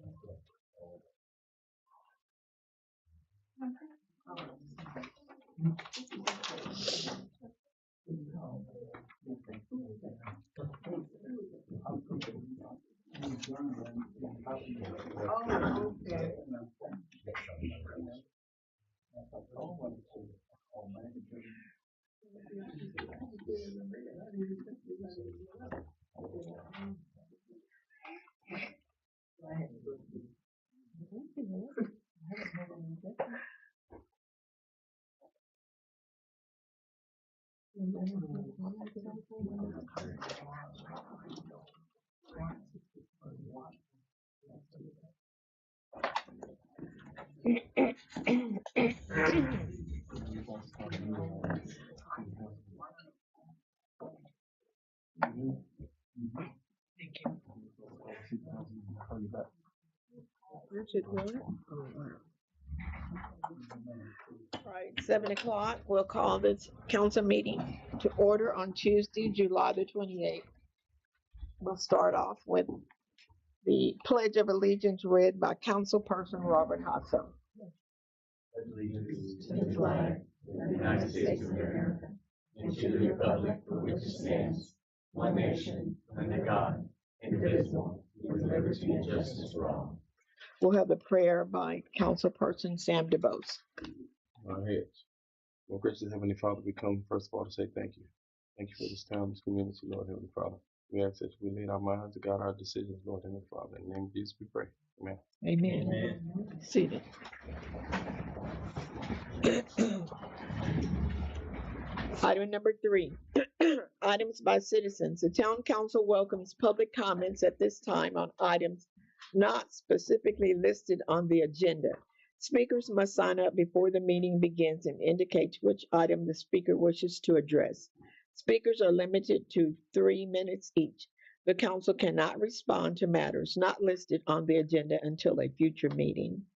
Oh, okay. Richard, what? All right, 7 o'clock, we'll call this council meeting to order on Tuesday, July the 28th. We'll start off with the Pledge of Allegiance read by Councilperson Robert Hassel. Allegiance to the flag of the United States of America and to the republic for which it stands, one nation, under God, indivisible, with liberty and justice for all. We'll have the prayer by Councilperson Sam DeBose. Our heads. Well, gracious Heavenly Father, we come first of all to say thank you. Thank you for this town, this community, Lord Heavenly Father. We ask that we lead our minds to guide our decisions, Lord Heavenly Father. In the name of Jesus we pray. Amen. Amen. Amen. Seated. Item number 3, items by citizens. The town council welcomes public comments at this time on items not specifically listed on the agenda. Speakers must sign up before the meeting begins and indicate which item the speaker wishes to address. Speakers are limited to 3 minutes each. The council cannot respond to matters not listed on the agenda until a future meeting.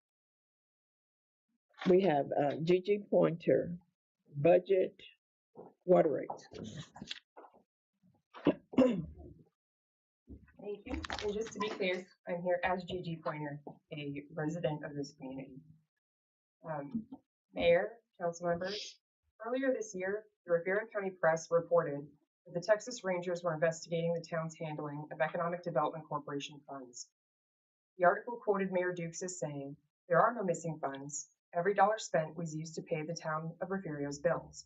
We have Gigi Pointer, budget, water rates. Thank you. And just to be clear, I'm here as Gigi Pointer, a resident of this community. Mayor, council members, earlier this year, the Refugio County Press reported that the Texas Rangers were investigating the town's handling of Economic Development Corporation funds. The article quoted Mayor Dukes as saying, "There are no missing funds. Every dollar spent was used to pay the town of Refugio's bills,"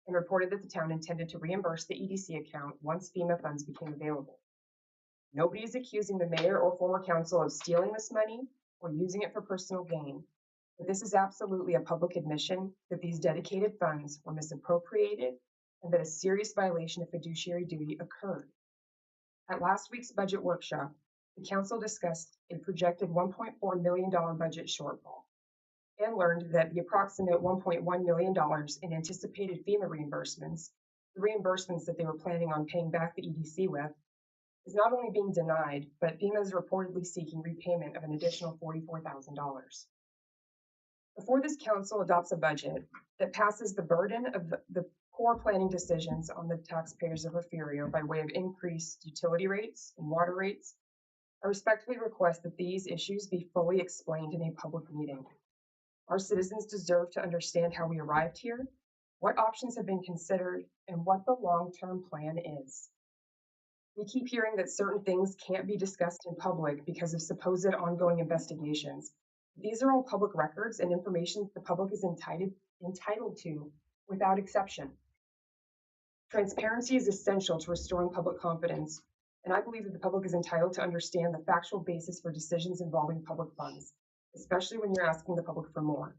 and reported that the town intended to reimburse the EDC account once FEMA funds became available. Nobody is accusing the mayor or former council of stealing this money or using it for personal gain, but this is absolutely a public admission that these dedicated funds were misappropriated and that a serious violation of fiduciary duty occurred. At last week's budget workshop, the council discussed a projected $1.4 million budget shortfall and learned that the approximate $1.1 million in anticipated FEMA reimbursements, the reimbursements that they were planning on paying back the EDC with, is not only being denied, but FEMA is reportedly seeking repayment of an additional $44,000. Before this council adopts a budget that passes the burden of the poor planning decisions on the taxpayers of Refugio by way of increased utility rates and water rates, I respectfully request that these issues be fully explained in a public meeting. Our citizens deserve to understand how we arrived here, what options have been considered, and what the long-term plan is. We keep hearing that certain things can't be discussed in public because of supposed ongoing investigations. These are all public records and information the public is entitled to without exception. Transparency is essential to restoring public confidence, and I believe that the public is entitled to understand the factual basis for decisions involving public funds, especially when you're asking the public for more.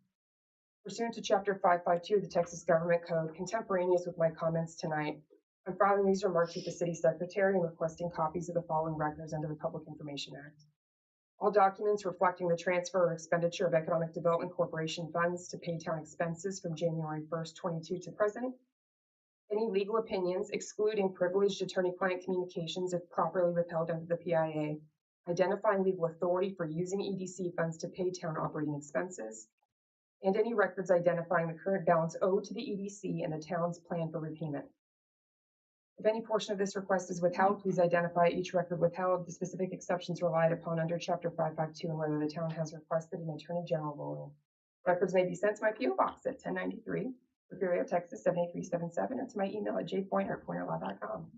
Pursuant to Chapter 552 of the Texas Government Code, contemporaneous with my comments tonight, I'm filing these remarks with the city secretary and requesting copies of the following records under the Public Information Act. All documents reflecting the transfer or expenditure of Economic Development Corporation funds to pay town expenses from January 1st, 22 to present. Any legal opinions excluding privileged attorney-client communications if properly withheld under the PIA, identifying legal authority for using EDC funds to pay town operating expenses, and any records identifying the current balance owed to the EDC and the town's plan for repayment. If any portion of this request is withheld, please identify each record withheld, the specific exceptions relied upon under Chapter 552, and whether the town has requested an Attorney General ruling. Records may be sent to my P.O. Box at 1093, Refugio, Texas 78377, or to my email at jpoint@pointerlaw.com.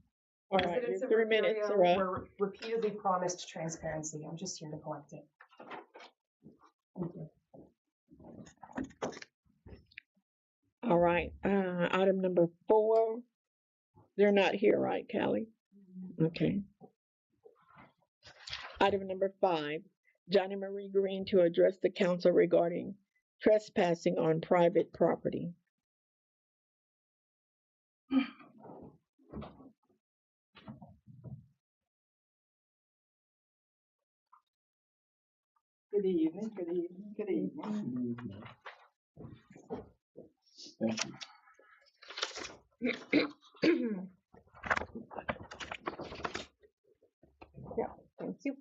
All right, Residents your of 3 minutes Refugio are up. were repeatedly promised transparency. I'm just here to collect it. Thank you. All right, item number 4. They're not here, right, Callie? Okay. Item number 5, Johnny Marie Green to address the council regarding trespassing on private property. Good evening, good evening, good evening. Thank you. Yeah, thank you.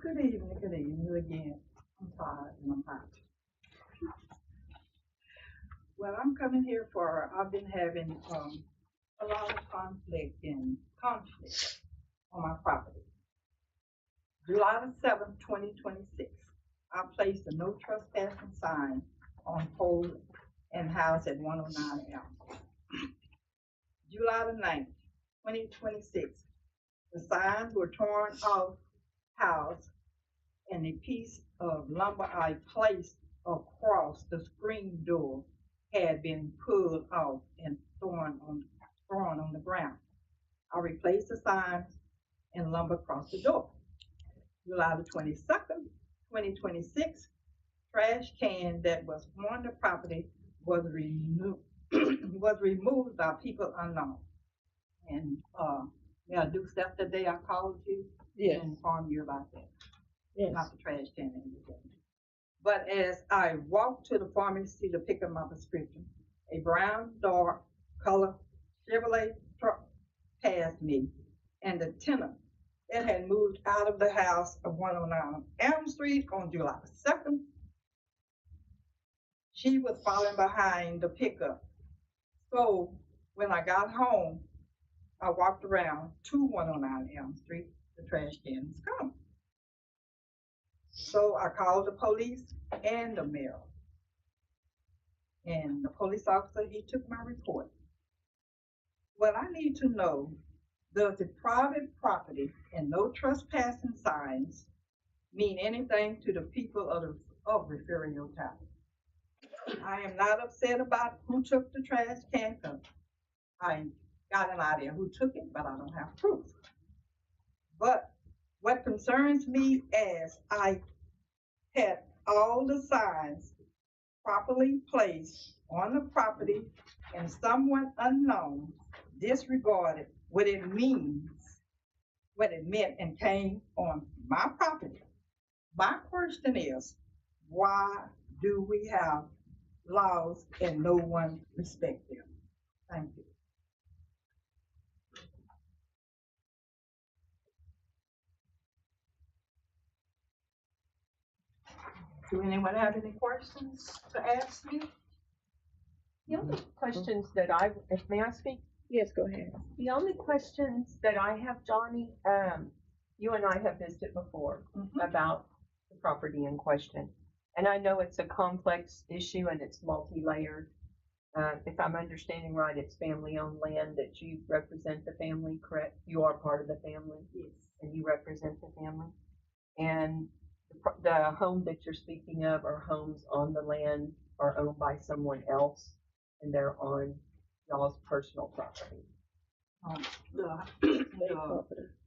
Good evening again. I'm tired and I'm hot. Well, I'm coming here I've been having a lot of conflict on my property. July the 7th, 2026, I placed a no trespassing sign on pole and house at 109 Elm. July the 9th, 2026, the signs were torn off house and a piece of lumber I placed across the screen door had been pulled off and thrown on the ground. I replaced the signs and lumber across the door. July the 22nd, 2026, trash can that was on the property was removed by people unknown. And yeah, Dukes, that's the day I called you Yes. and informed you about that. Yes. Not the trash can and everything. But as I walked to the pharmacy to pick up my prescription, a brown, dark color Chevrolet truck passed me, and the tenant that had moved out of the house of 109 Elm Street on July 2nd, she was following behind the pickup. So when I got home, I walked around to 109 Elm Street, the trash can was gone. So I called the police and the mayor. And the police officer, he took my report. What I need to know, does the private property and no trespassing signs mean anything to the people of Refugio Town? I am not upset about who took the trash can, because I got an idea who took it, but I don't have proof. But what concerns me is I had all the signs properly placed on the property and someone unknown disregarded what it meant and came on my property. My question is, why do we have laws and no one respects them? Thank you. Do anyone have any questions to ask me? The only questions that may I speak? Yes, go ahead. The only questions that I have, Johnny, you and I have visited before about the property in question. And I know it's a complex issue and it's multi-layered. If I'm understanding right, it's family-owned land that you represent the family, correct? You are part of the family? Yes. And you represent the family? And the home that you're speaking of, or homes on the land, are owned by someone else, and they're on y'all's personal property. The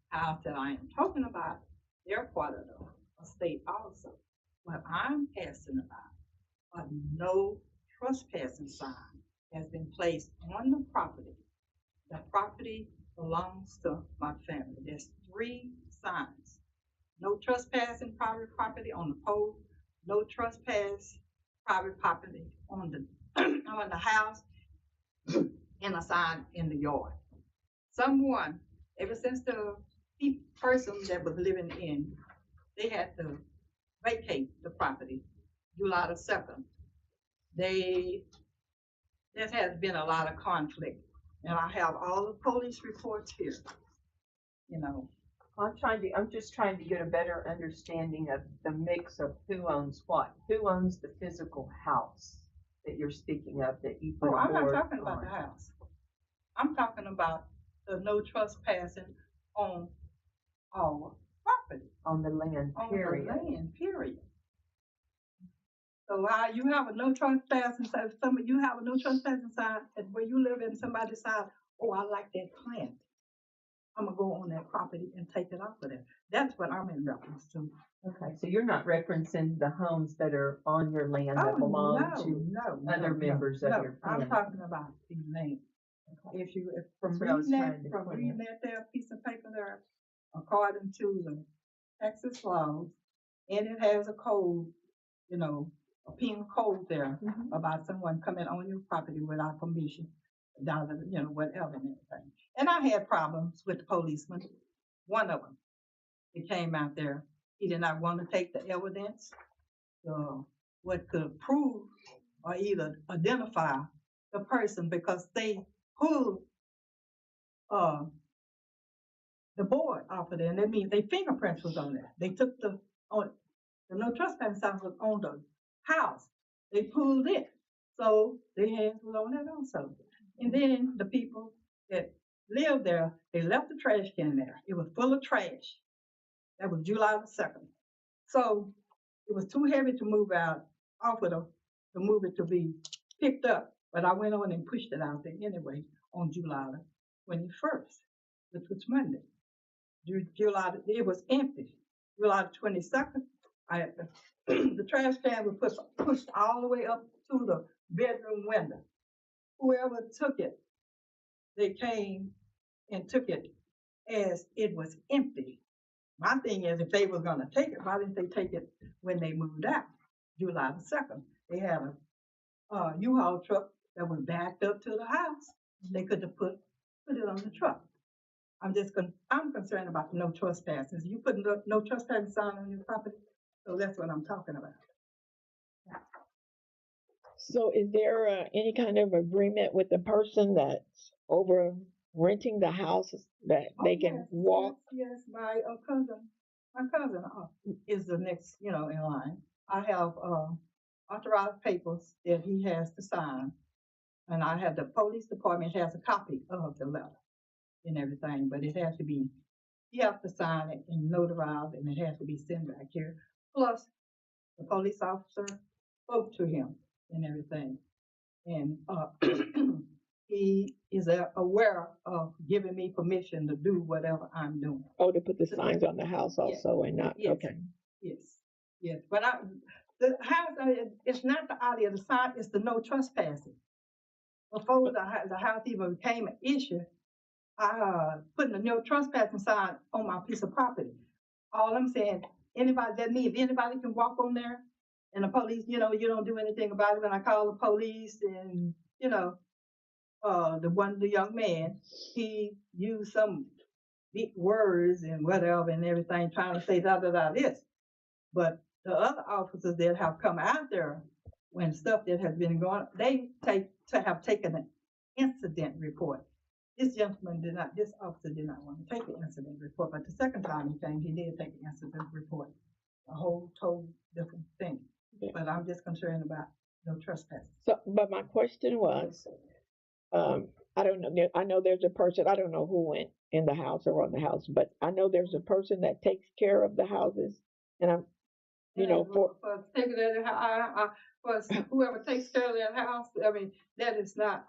house that I am talking about, they're part of the estate also. What I'm asking about, a no trespassing sign has been placed on the property. The property belongs to my family. There's 3 signs. No trespassing private property on the pole, no trespass private property on the on the house, and a sign in the yard. Someone, ever since the person that was living in, they had to vacate the property July the 2nd. There has been a lot of conflict, and I have all the police reports here, you know. I'm just trying to get a better understanding of the mix of who owns what. Who owns the physical house that you're speaking of that you put Oh, a I'm not board talking about on? the house. I'm talking about the no trespassing on our property, On the land, on period. the land, period. So how you have a no trespassing sign, some of you have a no trespassing sign, and where you live in somebody decides, oh, I like that plant. I'm gonna go on that property and take it off of there. That's what I'm in reference to. Okay, so you're not referencing the homes that are on your land that belong to other members of your family. I'm talking about the land. Okay. If from That's what I was reading trying to clear. that there piece of paper there, according to the Texas laws, and it has a code, you know, a penal code there about someone coming on your property without permission, you know, whatever and everything. And I had problems with the policeman. One of them, he came out there. He did not want to take the evidence, what could prove or either identify the person because they pulled the board off of there, and that means their fingerprints was on there. They took the no trespassing sign was on the house. They pulled it, so their hands was on that also. And then the people that lived there, they left the trash can there. It was full of trash. That was July the 2nd. So it was too heavy to move out off of to move it to be picked up. But I went on and pushed it out there anyway on July the 21st, which was Monday. It was empty. July the 22nd, the trash can was pushed all the way up to the bedroom window. Whoever took it, they came and took it as it was empty. My thing is, if they were going to take it, why didn't they take it when they moved out, July the 2nd? They had a U-Haul truck that was backed up to the house. They could have put it on the truck. I'm concerned about the no trespassing. You put no trespassing sign on your property, so that's what I'm talking about. So is there any kind of agreement with the person that's over renting the house that they can walk? Yes, my cousin is the next, in line. I have authorized papers that he has to sign, and I have the police department has a copy of the letter and everything, but it has to be, he has to sign it and notarize, and it has to be sent back here. Plus, the police officer spoke to him and everything, and he is aware of giving me permission to do whatever I'm doing. Oh, to put the signs on the house also, and not, Yes. okay. Yes, but the house, it's not the audio, the sign, it's the no trespassing. Before the house even became an issue, I put the no trespassing sign on my piece of property. All I'm saying, that means anybody can walk on there, and the police, you don't do anything about it. When I call the police, and the young man, he used some big words and whatever and everything, trying to say this. But the other officers that have come out there when stuff that has been going on, they have taken an incident report. This officer did not want to take the incident report, but the second time he came, he did take the incident report. A whole total different thing. Yeah. But I'm just concerned about no trespassing. So, but my question was, I don't know, I know there's a person, I don't know who went in the house or on the house, but I know there's a person that takes care of the houses, and I'm, for taking for whoever takes care of that house, I mean, that is not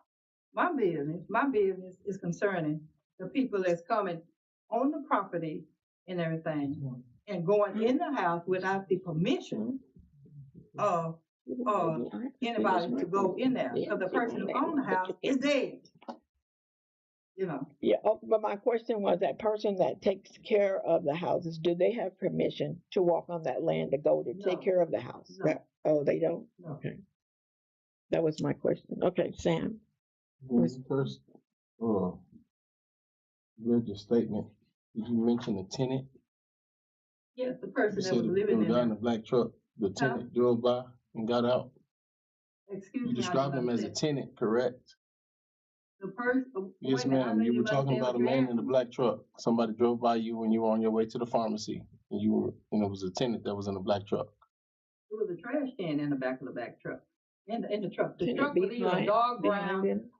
my business. My business is concerning the people that's coming on the property and everything, and going in the house without the permission of anybody to go in there. So the person who owns the house is dead. Yeah, but my question was, that person that takes care of the houses, do they have permission to walk on that land to go to take care of the house? No. Oh, they don't? No. Okay. That was my question. Okay, Sam. When you first, read your statement, did you mention the tenant? Yes, the You person that said was the living in guy in there. the black truck, the tenant drove by and got out. Excuse You me, I described didn't him as a understand. tenant, correct? The person, Yes, wait a minute, I ma'am. know You you were must talking say about what a you man in asked a me. black truck. Somebody drove by you when you were on your way to the pharmacy, and it was a tenant that was in a black truck. There was a trash can in the back of the back truck, in the truck. The Can it truck was be either dark behind brown, them?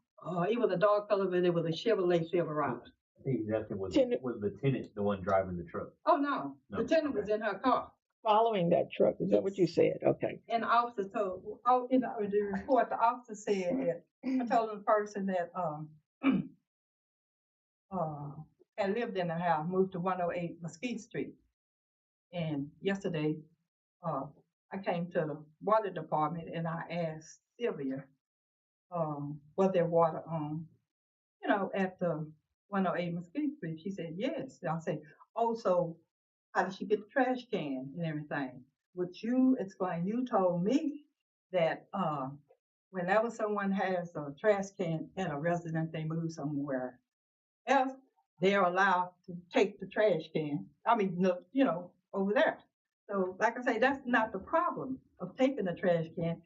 it was a dark color, but it was a Chevrolet Silverado. I think he's asking Tenant- was the tenant the one driving the truck? Oh, no, the No, tenant was okay. in her car. Following that truck, is that what you said? Okay. And the officer told, in the report, the officer said that, I told the person that, had lived in the house, moved to 108 Mesquite Street. And yesterday, I came to the water department and I asked Sylvia, was there water on, at the 108 Mesquite Street? She said, yes. I said, oh, so how did she get the trash can and everything? What you explained, you told me that, whenever someone has a trash can at a residence, they move somewhere else, they're allowed to take the trash can. I mean, over there. So, like I say, that's not the problem of taking the trash can,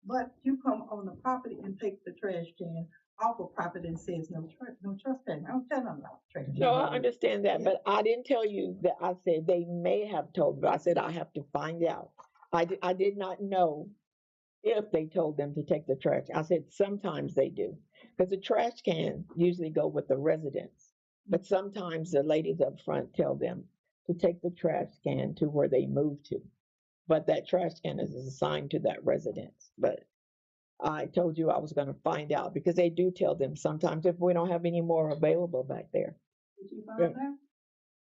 but you come on the property and take the trash can off of property and says no trespassing. I don't tell them about trash. No, I understand that, Yeah. but I didn't tell you that. I said they may have told me. I said I have to find out. I did not know if they told them to take the trash. I said sometimes they do, because the trash can usually go with the residents. But sometimes the ladies up front tell them to take the trash can to where they move to. But that trash can is assigned to that residence. But I told you I was going to find out because they do tell them sometimes if we don't have any more available back there. Did you Yeah. find out?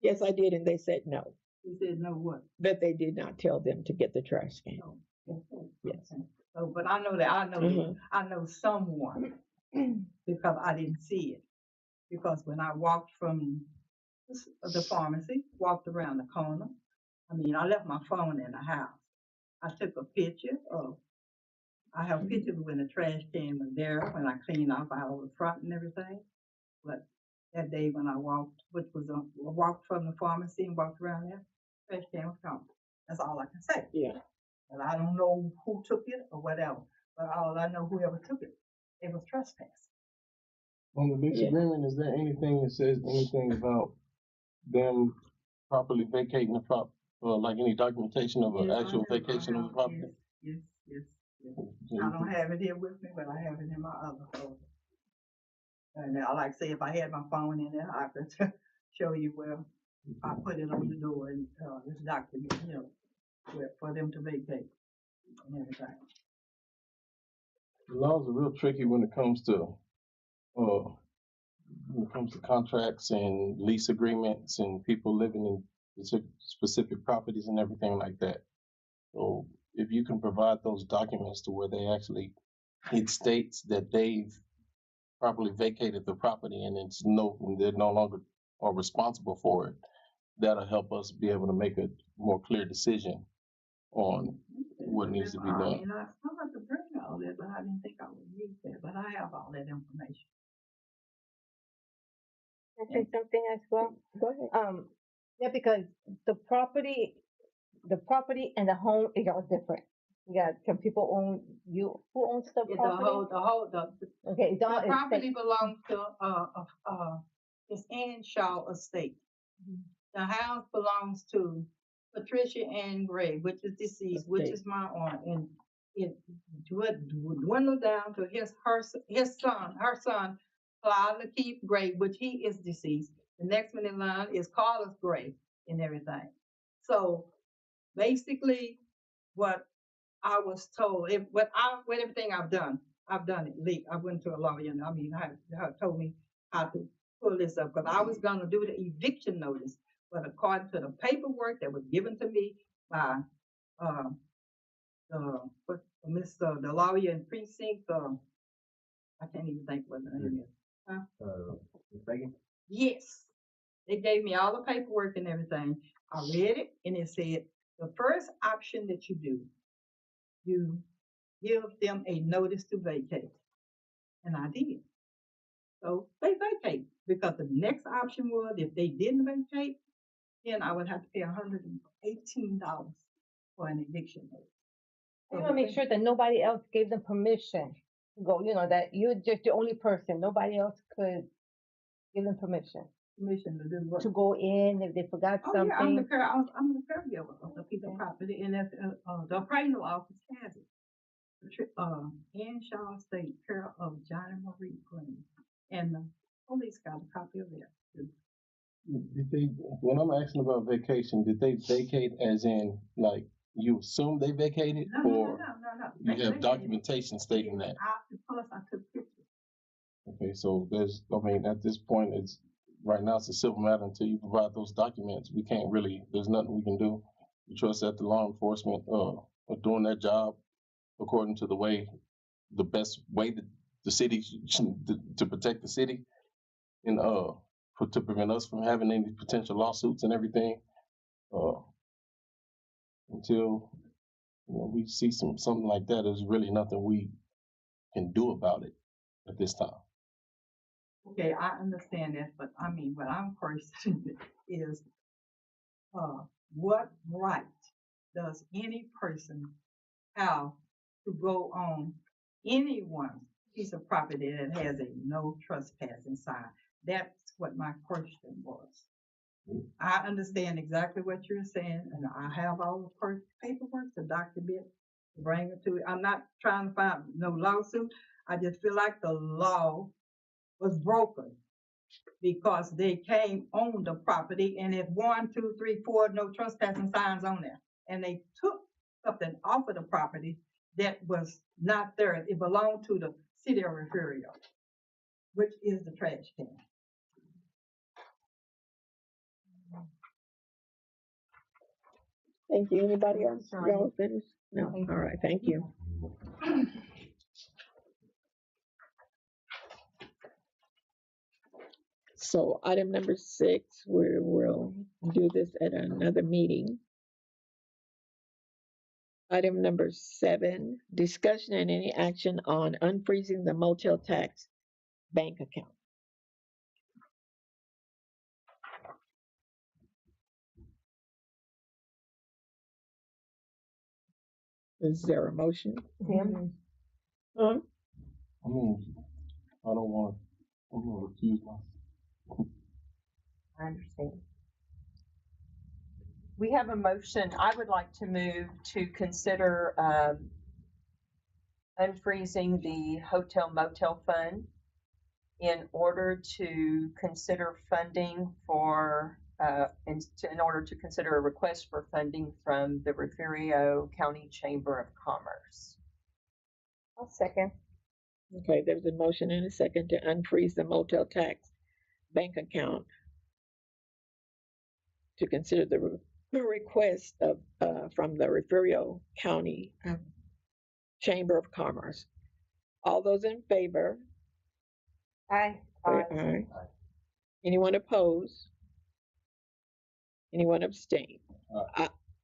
Yes, I did, and they said no, He said no what? that they did not tell them to get the trash can. No. Okay. Yes. Okay. So, but I know that Mhm. I know someone because I didn't see it. Because when I walked from the pharmacy, walked around the corner, I left my phone in the house. I took a picture of, I have pictures when the trash can was there, when I cleaned off all the front and everything. But that day when I walked, walked from the pharmacy and walked around there, trash can was gone. That's all I can say. Yeah. And I don't know who took it or whatever, but all I know, whoever took it, it was trespass. On the lease Yeah. agreement, is there anything that says anything about them properly vacating the prop, or like any documentation of an Yes, I actual have- I vacation of the have- property? Yes. So I don't have it here with me, but I have it in my other folder. And I like to say, if I had my phone in there, I could show you where I put it on the door and this document, for them to vacate and everything. The laws are real tricky when it comes to contracts and lease agreements and people living in specific properties and everything like that. So if you can provide those documents to where it states that they've properly vacated the property and they're no longer are responsible for it, that'll help us be able to make a more clear decision on what needs to be done. I started to bring all that, but I didn't think I would need that, but I have all that information. Can I say something as well? Go ahead. Yeah, because the property and the home is all different. You got some people who owns the The property? Okay, it's all, the property belongs to, it's Ann Shaw Estate. The house belongs to Patricia Ann Gray, which is deceased, which is my aunt, and it dwindled down to her son, Clyde Lakeith Gray, which he is deceased. The next one in line is Carlos Gray and everything. So basically, what I was told, with everything I've done it. I went to a lawyer, and told me how to pull this up, because I was gonna do the eviction notice, but according to the paperwork that was given to me by the lawyer in precinct, I can't even think what the name is. Megan? Yes, they gave me all the paperwork and everything. I read it, and it said the first option that you do, you give them a notice to vacate. And I did. So they vacate, because the next option was if they didn't vacate, then I would have to pay $118 for an eviction notice. I want to make sure that nobody else gave them permission to go, that you're just the only person. Nobody else could give them permission Permission to do what? to go in if they forgot Oh, something. yeah, I'm the caregiver of the piece of property, and that's, the appraisal office has it. Ann Shaw State, care of Johnny Marie Green, and the police got a copy of that too. Did they, when I'm asking about vacation, did they vacate as in, like, you assume they vacated? No, Or no. you have documentation stating that? Plus, I took pictures. Okay, so at this point, right now it's a civil matter until you provide those documents. We can't really, there's nothing we can do. We trust that the law enforcement, are doing their job according to the best way that the city, to protect the city and, to prevent us from having any potential lawsuits and everything, until, we see something like that. There's really nothing we can do about it at this time. Okay, I understand that, but I mean, what I'm questioning is, what right does any person have to go on anyone's piece of property that has a no trespassing sign? That's what my question was. I understand exactly what you're saying, and I have all the paperwork to document, to bring it to you. I'm not trying to find no lawsuit. I just feel like the law was broken because they came on the property, and if 1, 2, 3, 4 no trespassing signs on there, and they took something off of the property that was not there. It belonged to the city of Refugio, which is the trash can. Thank you. Anybody else? Y'all finished? No. All right. Thank you. So item number 6, we'll do this at another meeting. Item number 7, discussion and any action on unfreezing the motel tax bank account. Is there a motion? Tim? I mean, I'm gonna recuse myself. I understand. We have a motion. I would like to move to consider unfreezing the hotel motel fund in order to consider funding for, in order to consider a request for funding from the Refugio County Chamber of Commerce. I'll second. Okay, there's a motion and a second to unfreeze the motel tax bank account to consider the request of from the Refugio County Chamber of Commerce. All those in favor? Aye. Aye. Anyone oppose? Anyone abstain?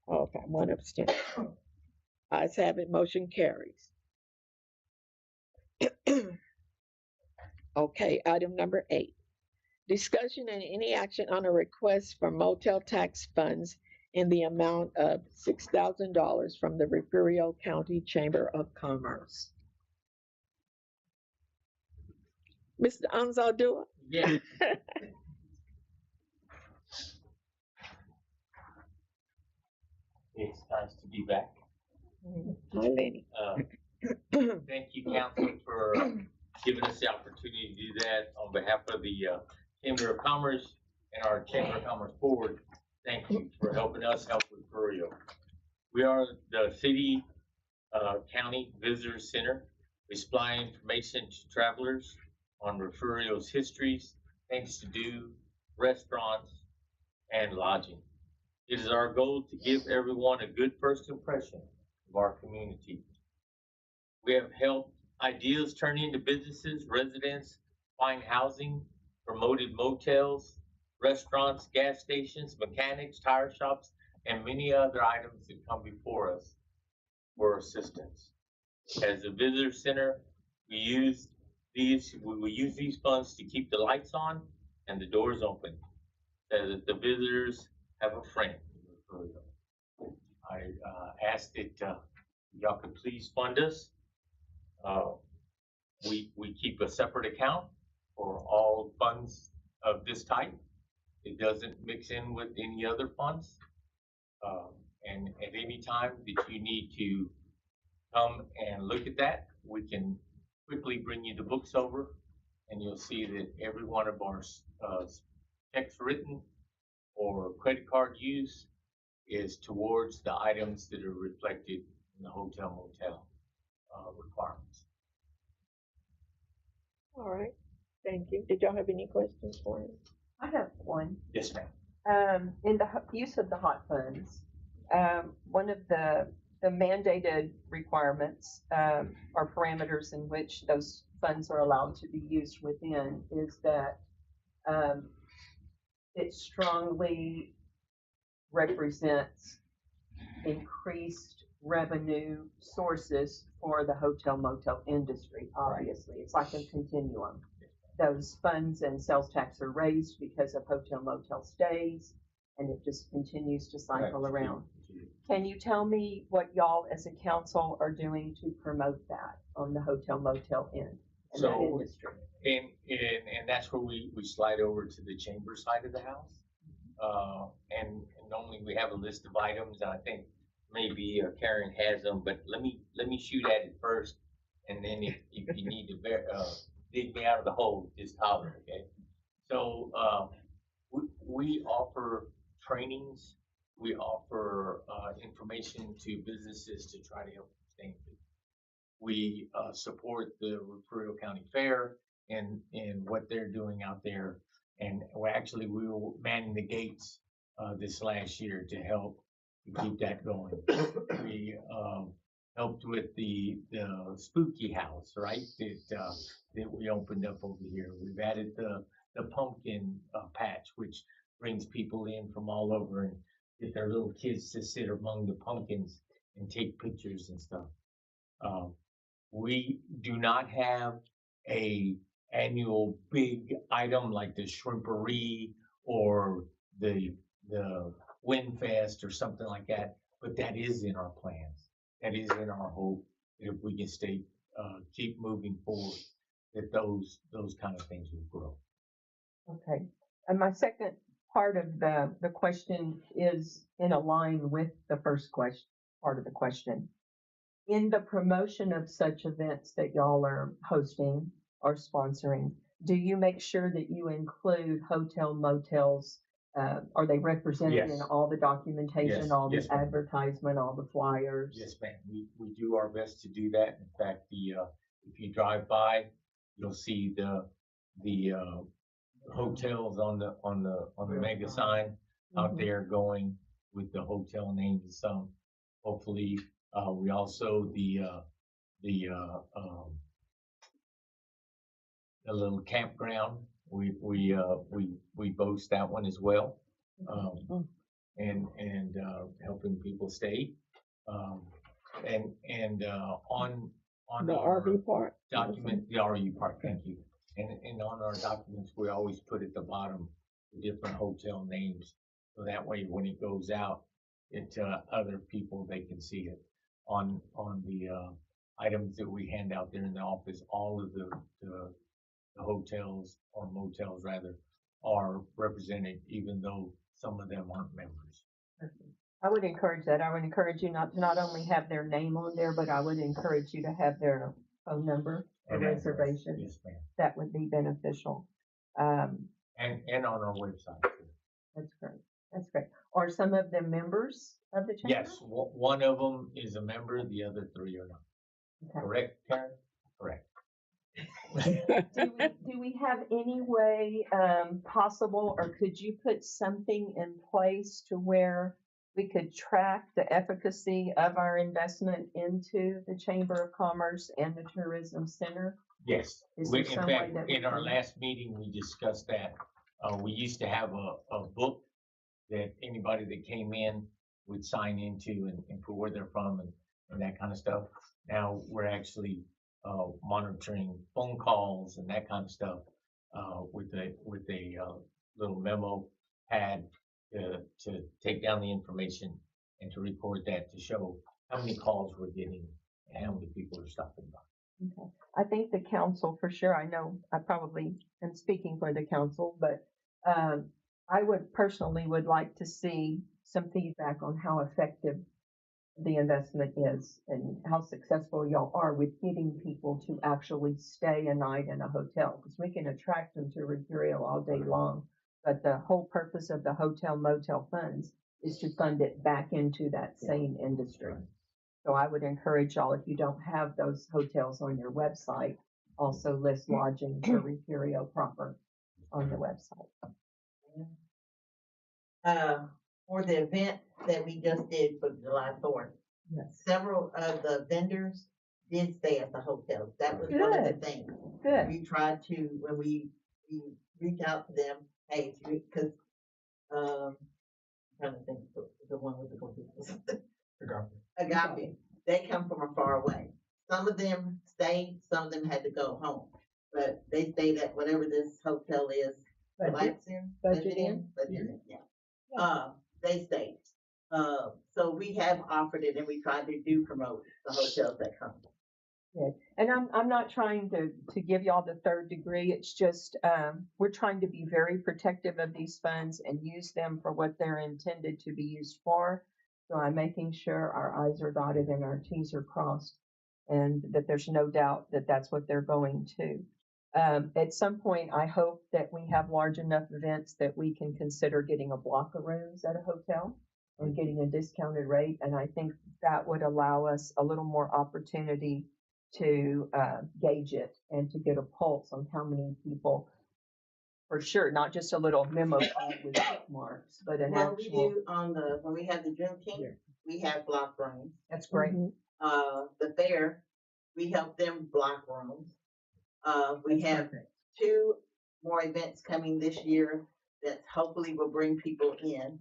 Okay, one abstain. Ayes have it, motion carries. Okay, item number 8. Discussion and any action on a request for motel tax funds in the amount of $6,000 from the Refugio County Chamber of Commerce. Mr. Anzaldua? Yeah. It's nice to be back. Hi, Lenny. Thank you, council, for giving us the opportunity to do that on behalf of the Chamber of Commerce and our Chamber of Commerce board. Thank you for helping us help with Refugio. We are the city county visitor center. We supply information to travelers on Refugio's histories, things to do, restaurants, and lodging. It is our goal to give everyone a good first impression of our community. We have helped ideas turn into businesses, residents find housing, promoted motels, restaurants, gas stations, mechanics, tire shops, and many other items that come before us for assistance. As a visitor center, we use we will use these funds to keep the lights on and the doors open, so that the visitors have a friend. I asked that y'all could please fund us. Uh, we keep a separate account for all funds of this type. It doesn't mix in with any other funds. And at any time that you need to come and look at that, we can quickly bring you the books over, and you'll see that every one of our checks written or credit card use is towards the items that are reflected in the hotel motel requirements. All right, thank you. Did y'all have any questions for him? I have one. Yes, ma'am. In the use of the hot funds, one of the mandated requirements, or parameters in which those funds are allowed to be used within is that, it strongly represents increased revenue sources for the hotel motel industry, obviously. It's like a continuum. Those funds and sales tax are raised because of hotel motel stays, and it just continues to cycle around. Can you tell me what y'all as a council are doing to promote that on the hotel motel end and that industry? And that's where we slide over to the chamber side of the house. And normally we have a list of items, and I think maybe Karen has them, but let me shoot at it first, and then if you need to dig me out of the hole, just holler, okay? So we offer trainings, we offer information to businesses to try to help sustain it. We support the Refugio County Fair and what they're doing out there, and we were manning the gates this last year to help keep that going. We helped with the spooky house, right? That we opened up over here. We've added the pumpkin patch, which brings people in from all over and get their little kids to sit among the pumpkins and take pictures and stuff. We do not have a annual big item like the shrimpery or the Wind Fest or something like that, but that is in our plans. That is in our hope that if we can keep moving forward, that those kind of things will grow. Okay. And my second part of the question is in a line with the first part of the question. In the promotion of such events that y'all are hosting or sponsoring, do you make sure that you include hotel motels? Are they represented in Yes. all the documentation, Yes. all the Yes, ma'am. advertisement, all the flyers? Yes, ma'am. We do our best to do that. In fact, if you drive by, you'll see the hotels on the mega sign out there going with the hotel names and some. Hopefully, we also the little campground. We boast that one as well. And helping people stay. And on The our RV park? document, the RU park, thank you. And on our documents, we always put at the bottom the different hotel names. So that way, when it goes out, other people, they can see it. On the items that we hand out there in the office, all of the hotels or motels rather are represented, even though some of them aren't members. I would encourage that. I would encourage you not only have their name on there, but I would encourage you to have their phone number for And address. reservations. Yes, ma'am. That would be beneficial. And on our website too. That's great. That's great. Are some of them members of the chamber? Yes, one of them is a member, the other three are not. Okay. Correct, Karen? Correct. Do we have any way possible, or could you put something in place to where we could track the efficacy of our investment into the Chamber of Commerce and the Tourism Center? Yes. Is In there some way fact, that we in our can- last meeting, we discussed that. We used to have a book that anybody that came in would sign into and put where they're from and that kind of stuff. Now we're actually monitoring phone calls and that kind of stuff, with a little memo pad to take down the information and to record that to show how many calls we're getting and how many people are stopping by. Okay. I think the council, for sure, I know I probably am speaking for the council, but I would personally would like to see some feedback on how effective the investment is and how successful y'all are with getting people to actually stay a night in a hotel. Because we can attract them to Refugio all day long, but the whole purpose of the hotel motel funds is to fund it back into that same industry. So I would encourage y'all, if you don't have those hotels on your website, also list lodging for Refugio proper on the website. For the event that we just did for July 4th, Yes. several of the vendors did stay at the hotels. That was one of the things. Good. We tried to, when we reach out to them, hey, because, I'm trying to think of the one with the computers. Agape. They come from afar away. Some of them stayed, some of them had to go home. But they stayed at whatever this hotel is. Budget Inn? Yeah. They stayed. So we have offered it and we tried to promote the hotels that come. Good. And I'm not trying to give y'all the third degree. It's just, we're trying to be very protective of these funds and use them for what they're intended to be used for. So I'm making sure our I's are dotted and our T's are crossed and that there's no doubt that that's what they're going to. At some point, I hope that we have large enough events that we can consider getting a block of rooms at a hotel and getting a discounted rate. And I think that would allow us a little more opportunity to gauge it and to get a pulse on how many people, for sure, not just a little memo with check marks, but an Well, we actual. do when we have the Juneteenth, we have block rooms. That's great. The fair, we help them block rooms. We have 2 more events coming this year that hopefully will bring people in,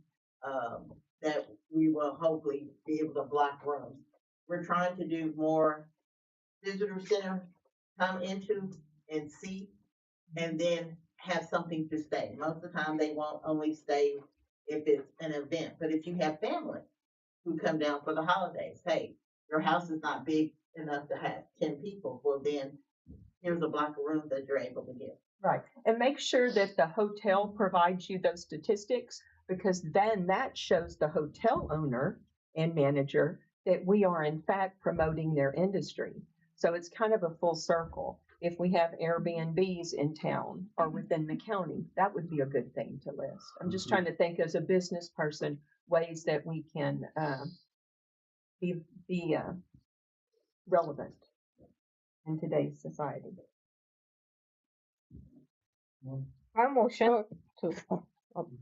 that we will hopefully be able to block rooms. We're trying to do more visitor center come into and see, and then have something to stay. Most of the time they won't only stay if it's an event, but if you have family who come down for the holidays, hey, your house is not big enough to have 10 people, well then here's a block of rooms that you're able to get. Right. And make sure that the hotel provides you those statistics, because then that shows the hotel owner and manager that we are in fact promoting their industry. So it's kind of a full circle. If we have Airbnbs in town or within the county, that would be a good thing to list. I'm just trying to think as a business person, ways that we can be relevant in today's society. I motion to.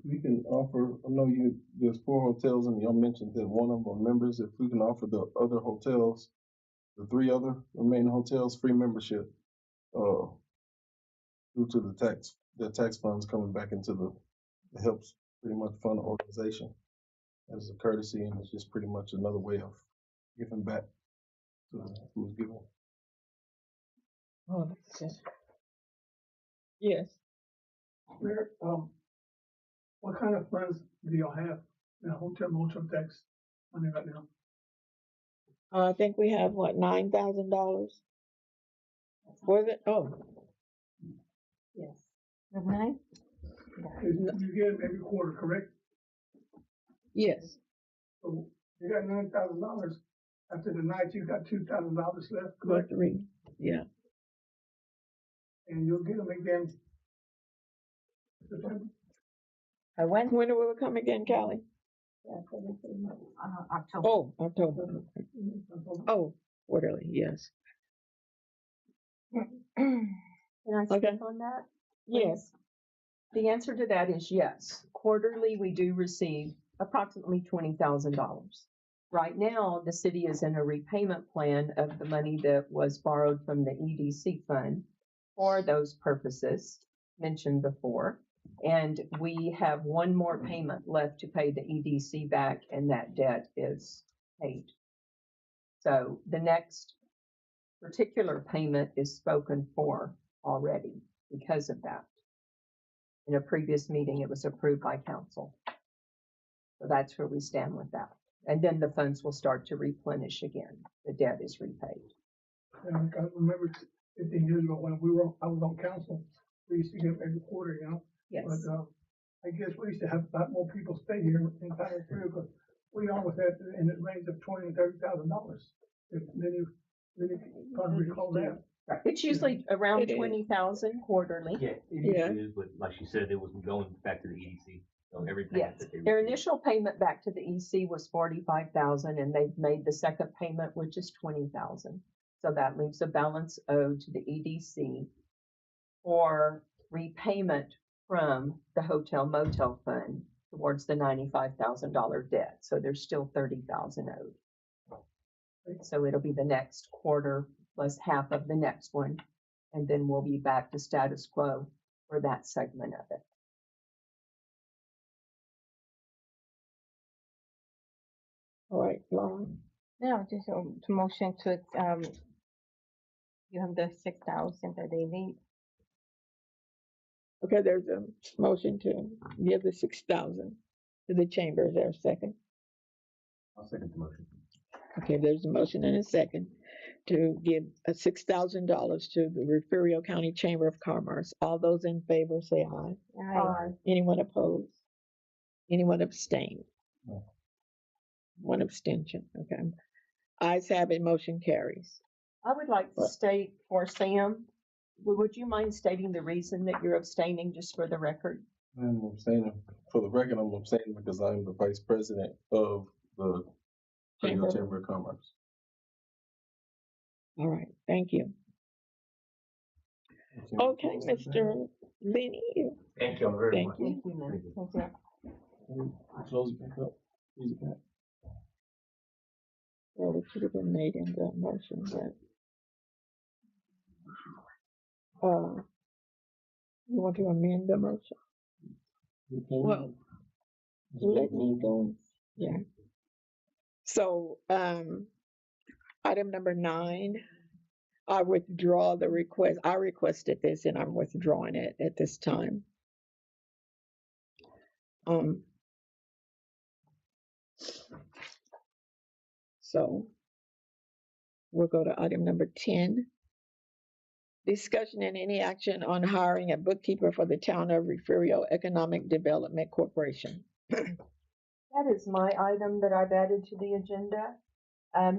We can offer, I know there's 4 hotels and y'all mentioned that one of them are members. If we can offer the other hotels, the 3 other remaining hotels, free membership, due to the tax funds coming back into it helps pretty much fund the organization as a courtesy, and it's just pretty much another way of giving back to who's giving. Oh, okay. Yes. Where, what kind of funds do y'all have in a hotel motel tax money right now? I think we have what, $9,000? Was it? Oh, Yes. Nine? You get them every quarter, correct? yes. So you got $9,000. After the night, you got $2,000 left, About correct? 3. Yeah. And you'll get them again. September. When? When will it come again, Callie? October. Oh, October. Oh, quarterly, yes. Can I speak Okay. on that? Yes. The answer to that is yes. Quarterly, we do receive approximately $20,000. Right now, the city is in a repayment plan of the money that was borrowed from the EDC fund for those purposes mentioned before. And we have one more payment left to pay the EDC back, and that debt is paid. So the next particular payment is spoken for already because of that. In a previous meeting, it was approved by council. So that's where we stand with that. And then the funds will start to replenish again. The debt is repaid. And I remember 15 years ago when I was on council, we used to get every quarter, you know? Yes. But, I guess we used to have a lot more people stay here in Tyler too, because we almost had in the range of $20,000 and $30,000. If many funds recall that. It's usually around It is. 20,000 quarterly. Yeah, it Yeah. usually is, but like she said, it was going back to the EDC, so every Yes, payment that they their received. initial payment back to the EC was 45,000, and they've made the second payment, which is 20,000. So that leaves a balance owed to the EDC for repayment from the hotel motel fund towards the $95,000 debt. So there's still 30,000 owed. So it'll be the next quarter plus half of the next one, and then we'll be back to status quo for that segment of it. All right, Laura. No, just to motion to, you have the 6,000 that they need. Okay, there's a motion to give the 6,000 to the chamber. Is there a second? I'll second the motion. Okay, there's a motion and a second to give $6,000 to the Refugio County Chamber of Commerce. All those in favor say aye. Aye. Anyone opposed? Anyone abstain? No. One abstention, okay. Ayes have it, motion carries. I would like to state for Sam, would you mind stating the reason that you're abstaining, just for the record? I'm abstaining. For the record, I'm abstaining because I'm the vice president of the Chamber. Chamber of Commerce. All right, thank you. Okay, Mr. Lenny, Thank you very thank much. you. Thank you, ma'am. Thank you. Close it back up. Close it back. Well, it should have been made in the motion, but. You want to amend the motion? Well, let me go, yeah. So, item number 9, I withdraw the request. I requested this and I'm withdrawing it at this time. So we'll go to item number 10. Discussion and any action on hiring a bookkeeper for the town of Refugio Economic Development Corporation. That is my item that I've added to the agenda.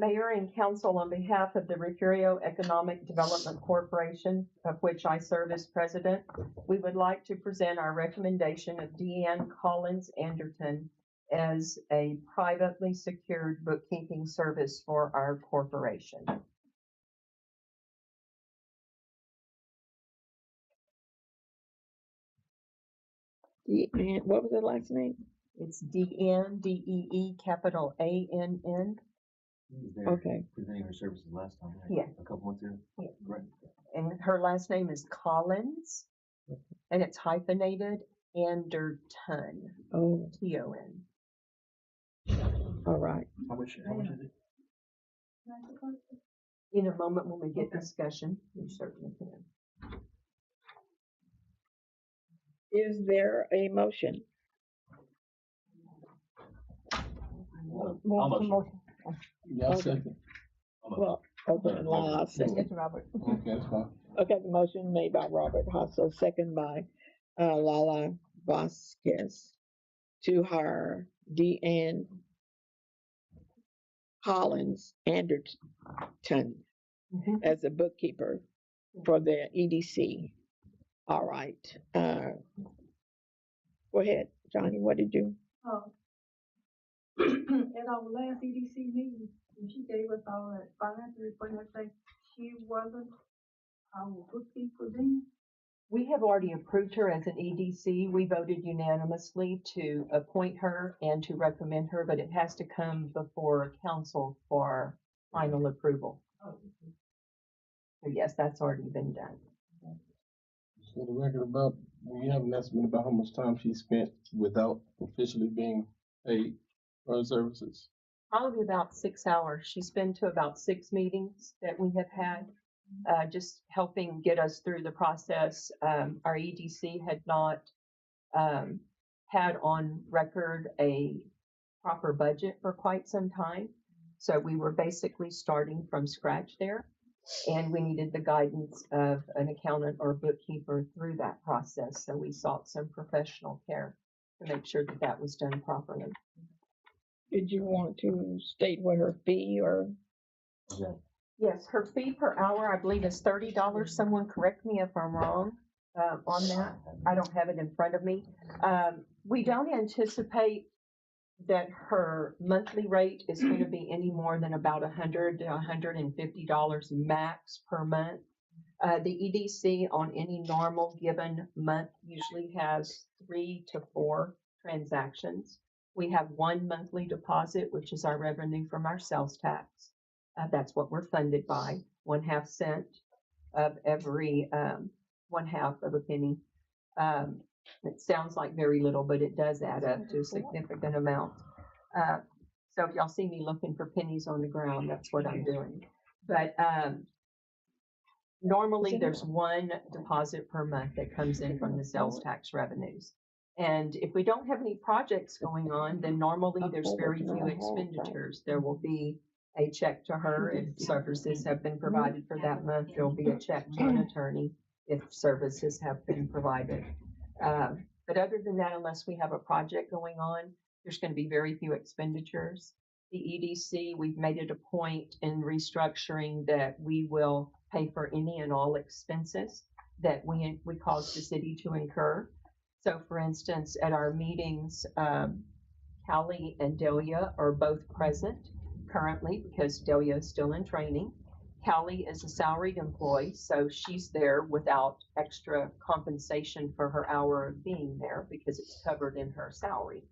Mayor and council, on behalf of the Refugio Economic Development Corporation, of which I serve as president, we would like to present our recommendation of Deanne Collins Anderton as a privately secured bookkeeping service for our corporation. What was the last name? It's Deanne, D-E-E, capital A-N-N. Okay. Presenting her services last time, right? Yeah. A couple months ago. Yeah. Right. And her last name is Collins, and it's hyphenated, Anderton, Oh, T-O-N. all right. How much is it? In a moment when we get discussion, we certainly can. Is there a motion? Move the motion. Yeah, Okay. second. Well, okay, Lala, second. Mr. Robert. Okay, that's fine. Okay, the motion made by Robert Hassel, second by Lala Vasquez to hire Deanne Collins Anderton as a bookkeeper for the EDC. All right. Go ahead, Johnny, what did you? At our last EDC meeting, when she gave us all that financial report and everything, she wasn't our bookkeeper then. We have already approved her as an EDC. We voted unanimously to appoint her and to recommend her, but it has to come before council for final approval. So yes, that's already been done. For the record, about, we have an estimate about how much time she spent without officially being paid for her services. Probably about 6 hours. She's been to about 6 meetings that we have had, just helping get us through the process. Our EDC had not um, had on record a proper budget for quite some time. So we were basically starting from scratch there, and we needed the guidance of an accountant or bookkeeper through that process. So we sought some professional care to make sure that that was done properly. Did you want to state what her fee or? Yes, her fee per hour, I believe, is $30. Someone correct me if I'm wrong on that. I don't have it in front of me. We don't anticipate that her monthly rate is going to be any more than about $100 to $150 max per month. The EDC on any normal given month usually has 3 to 4 transactions. We have one monthly deposit, which is our revenue from our sales tax. That's what we're funded by, 1/2 cent of every 1/2 of a penny. It sounds like very little, but it does add up to a significant amount. So if y'all see me looking for pennies on the ground, that's what I'm doing. But normally there's one deposit per month that comes in from the sales tax revenues. And if we don't have any projects going on, then normally there's very few expenditures. There will be a check to her if services have been provided for that month. There'll be a check to an attorney if services have been provided. But other than that, unless we have a project going on, there's going to be very few expenditures. The EDC, we've made it a point in restructuring that we will pay for any and all expenses that we cause the city to incur. So for instance, at our meetings, Callie and Delia are both present currently because Delia is still in training. Callie is a salaried employee, so she's there without extra compensation for her hour of being there because it's covered in her salary.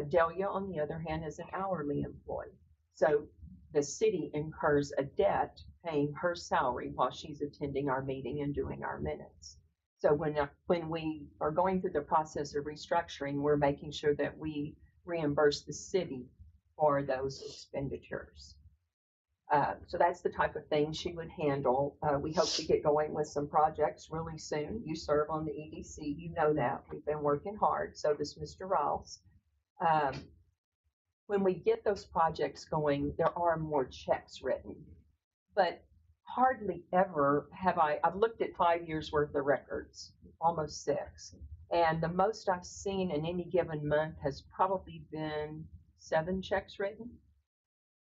Delia, on the other hand, is an hourly employee. So the city incurs a debt paying her salary while she's attending our meeting and doing our minutes. So when we are going through the process of restructuring, we're making sure that we reimburse the city for those expenditures. So that's the type of thing she would handle. We hope to get going with some projects really soon. You serve on the EDC, you know that. We've been working hard, so does Mr. Riles. When we get those projects going, there are more checks written, but hardly ever have I've looked at 5 years worth of records, almost 6, and the most I've seen in any given month has probably been 7 checks written.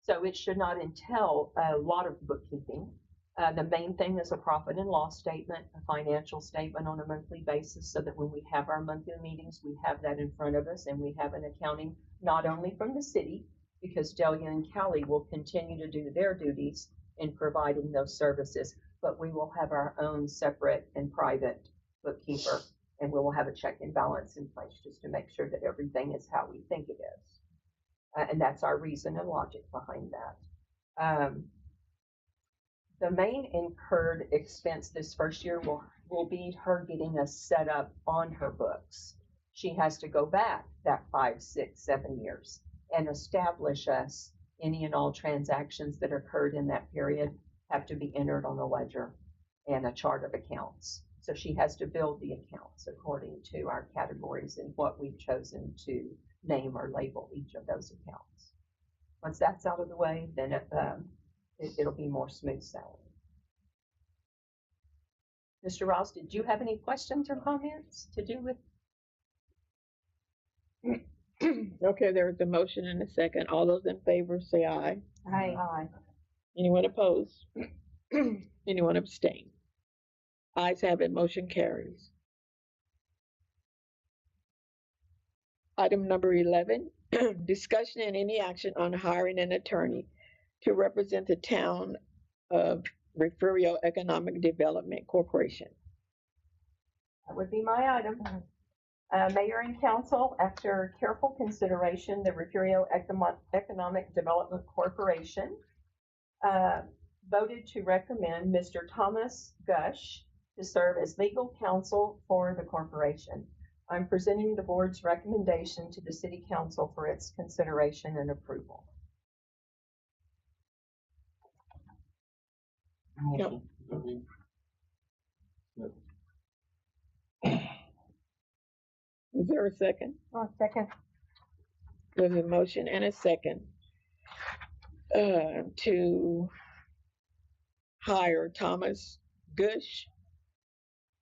So it should not entail a lot of bookkeeping. The main thing is a profit and loss statement, a financial statement on a monthly basis, so that when we have our monthly meetings, we have that in front of us, and we have an accounting not only from the city, because Delia and Callie will continue to do their duties in providing those services, but we will have our own separate and private bookkeeper, and we will have a check and balance in place just to make sure that everything is how we think it is. And that's our reason and logic behind that. The main incurred expense this first year will be her getting us set up on her books. She has to go back that 5, 6, 7 years and establish us. Any and all transactions that occurred in that period have to be entered on a ledger and a chart of accounts. So she has to build the accounts according to our categories and what we've chosen to name or label each of those accounts. Once that's out of the way, then it'll be more smooth sailing. Mr. Ross, did you have any questions or comments to do with? Okay, there is a motion and a second. All those in favor say aye. Aye. Aye. Anyone opposed? Anyone abstain? Ayes have it, motion carries. Item number 11, discussion and any action on hiring an attorney to represent the town of Refugio Economic Development Corporation. That would be my item. Mayor and council, after careful consideration, the Refugio Economic Development Corporation voted to recommend Mr. Thomas Gush to serve as legal counsel for the corporation. I'm presenting the board's recommendation to the city council for its consideration and approval. Motion. Is there a second? Oh, second. There's a motion and a second to hire Thomas Gush,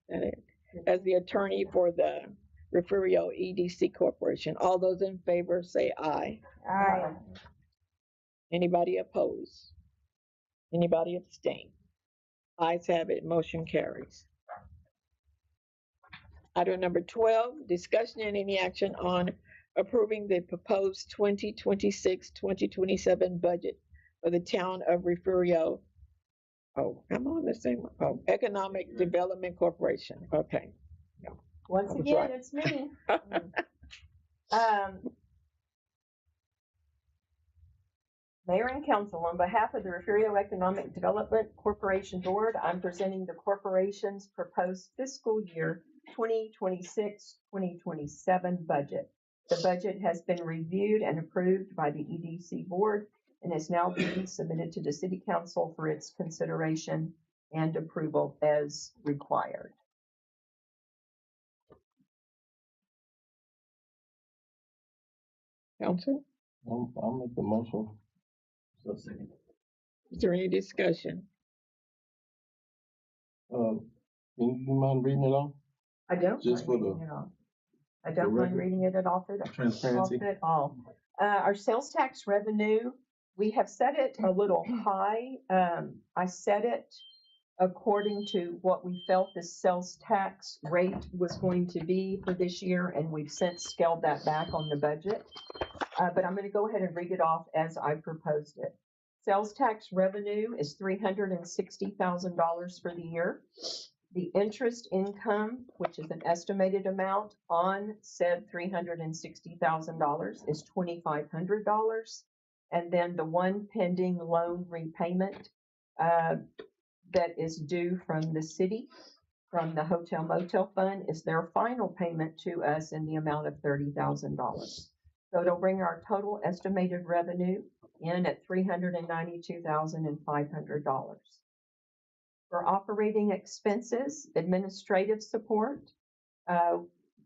that it, as the attorney for the Refugio EDC Corporation. All those in favor say aye. Aye. Anybody opposed? Anybody abstain? Ayes have it, motion carries. Item number 12, discussion and any action on approving the proposed 2026-2027 budget for the town of Refugio. Oh, I'm on the same one. Oh, Economic Development Corporation. Okay. Once I was again, right. it's me. Mayor and council, on behalf of the Refugio Economic Development Corporation Board, I'm presenting the corporation's proposed fiscal year 2026-2027 budget. The budget has been reviewed and approved by the EDC board and is now being submitted to the city council for its consideration and approval as required. Council, I'll make the motion. So second. is there any discussion? Can you mind reading it off? I don't Just mind for the- reading it off. I don't mind record? reading it off it. Transparency. Off it all. Our sales tax revenue, we have set it a little high. I set it according to what we felt the sales tax rate was going to be for this year, and we've since scaled that back on the budget. But I'm gonna go ahead and read it off as I proposed it. Sales tax revenue is $360,000 for the year. The interest income, which is an estimated amount on said $360,000, is $2,500. And then the one pending loan repayment that is due from the city, from the hotel motel fund, is their final payment to us in the amount of $30,000. So it'll bring our total estimated revenue in at $392,500. For operating expenses, administrative support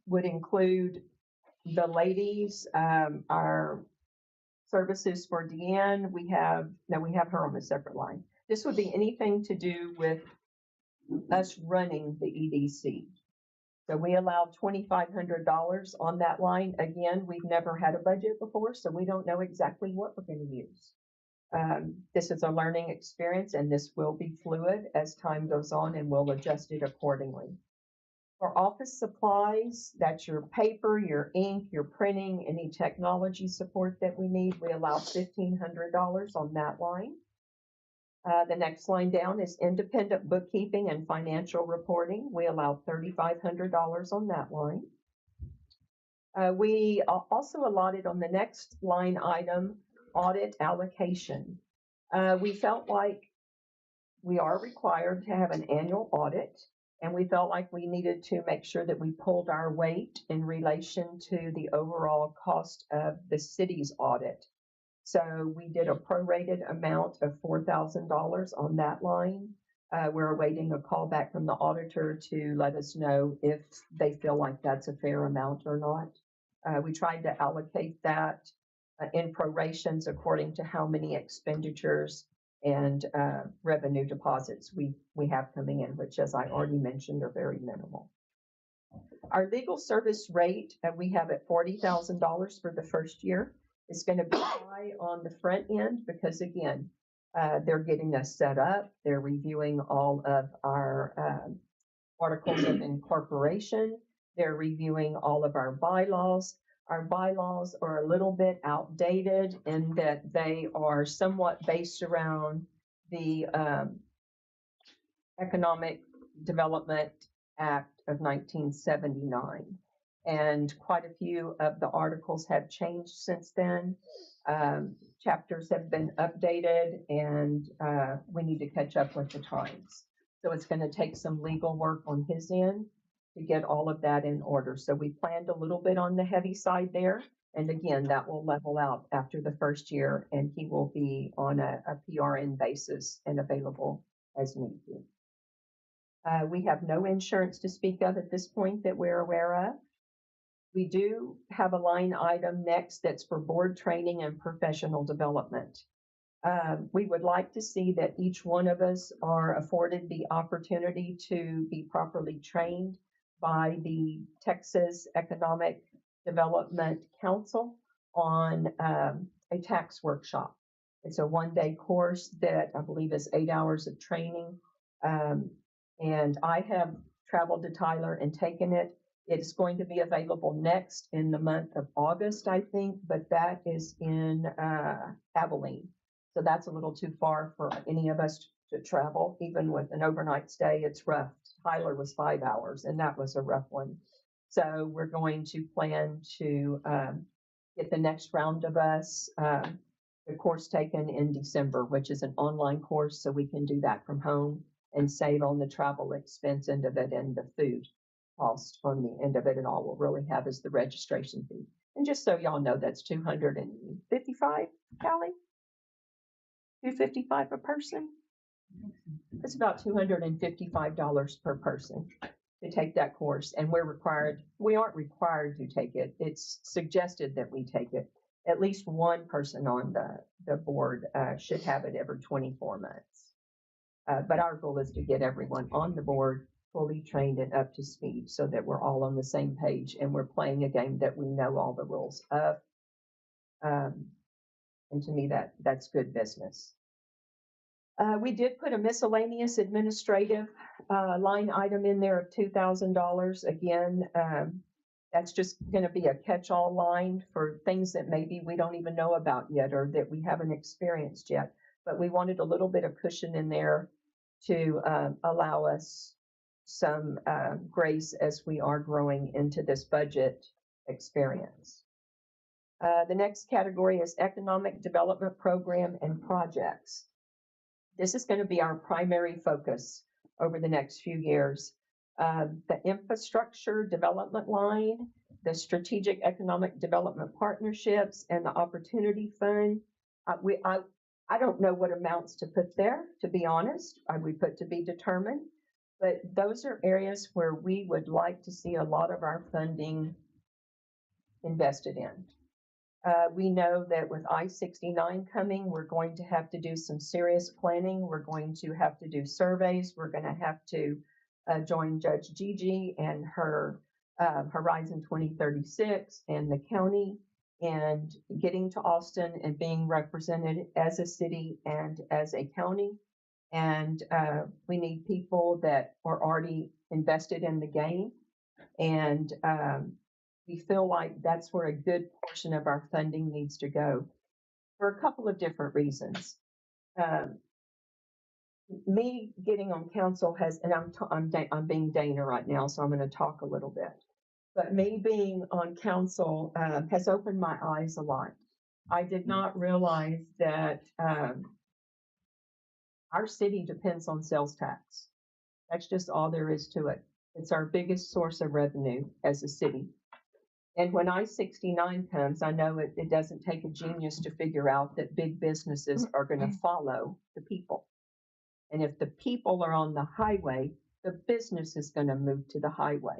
would include the ladies, our services for Deanne. We have her on a separate line. This would be anything to do with us running the EDC. So we allowed $2,500 on that line. Again, we've never had a budget before, so we don't know exactly what we're going to use. This is a learning experience, and this will be fluid as time goes on, and we'll adjust it accordingly. For office supplies, that's your paper, your ink, your printing, any technology support that we need, we allow $1,500 on that line. The next line down is independent bookkeeping and financial reporting. We allow $3,500 on that line. We also allotted on the next line item, audit allocation. We felt like we are required to have an annual audit, and we felt like we needed to make sure that we pulled our weight in relation to the overall cost of the city's audit. So we did a prorated amount of $4,000 on that line. We're awaiting a call back from the auditor to let us know if they feel like that's a fair amount or not. We tried to allocate that in prorations according to how many expenditures and revenue deposits we have coming in, which, as I already mentioned, are very minimal. Our legal service rate, we have at $40,000 for the first year. It's going to be high on the front end because, again, they're getting us set up. They're reviewing all of our articles of incorporation. They're reviewing all of our bylaws. Our bylaws are a little bit outdated in that they are somewhat based around the Economic Development Act of 1979. And quite a few of the articles have changed since then. Chapters have been updated, and we need to catch up with the times. So it's going to take some legal work on his end to get all of that in order. So we planned a little bit on the heavy side there. And again, that will level out after the first year, and he will be on a PRN basis and available as need be. We have no insurance to speak of at this point that we're aware of. We do have a line item next that's for board training and professional development. We would like to see that each one of us are afforded the opportunity to be properly trained by the Texas Economic Development Council on a tax workshop. It's a one-day course that I believe is 8 hours of training. And I have traveled to Tyler and taken it. It's going to be available next in the month of August, I think, but that is in Abilene. So that's a little too far for any of us to travel. Even with an overnight stay, it's rough. Tyler was 5 hours, and that was a rough one. So we're going to plan to get the next round of us the course taken in December, which is an online course, so we can do that from home and save on the travel expense end of it and the food cost on the end of it. And all we'll really have is the registration fee. And just so y'all know, that's $255, Callie? $255 a person? It's about $255 per person to take that course. And we aren't required to take it. It's suggested that we take it. At least one person on the board should have it every 24 months. But our goal is to get everyone on the board fully trained and up to speed so that we're all on the same page and we're playing a game that we know all the rules of. And to me, that's good business. We did put a miscellaneous administrative line item in there of $2,000. Again, that's just going to be a catch-all line for things that maybe we don't even know about yet or that we haven't experienced yet. But we wanted a little bit of cushion in there to allow us some grace as we are growing into this budget experience. The next category is Economic Development Program and Projects. This is going to be our primary focus over the next few years. The infrastructure development line, the strategic economic development partnerships, and the opportunity fund. I don't know what amounts to put there, to be honest. We put to be determined. But those are areas where we would like to see a lot of our funding invested in. We know that with I-69 coming, we're going to have to do some serious planning. We're going to have to do surveys. We're going to have to join Judge Gigi and her Horizon 2036 and the county and getting to Austin and being represented as a city and as a county. And we need people that are already invested in the game. And we feel like that's where a good portion of our funding needs to go for a couple of different reasons. Me getting on council has, and I'm being Dana right now, so I'm going to talk a little bit. But me being on council has opened my eyes a lot. I did not realize that our city depends on sales tax. That's just all there is to it. It's our biggest source of revenue as a city. And when I-69 comes, I know it doesn't take a genius to figure out that big businesses are going to follow the people. And if the people are on the highway, the business is going to move to the highway.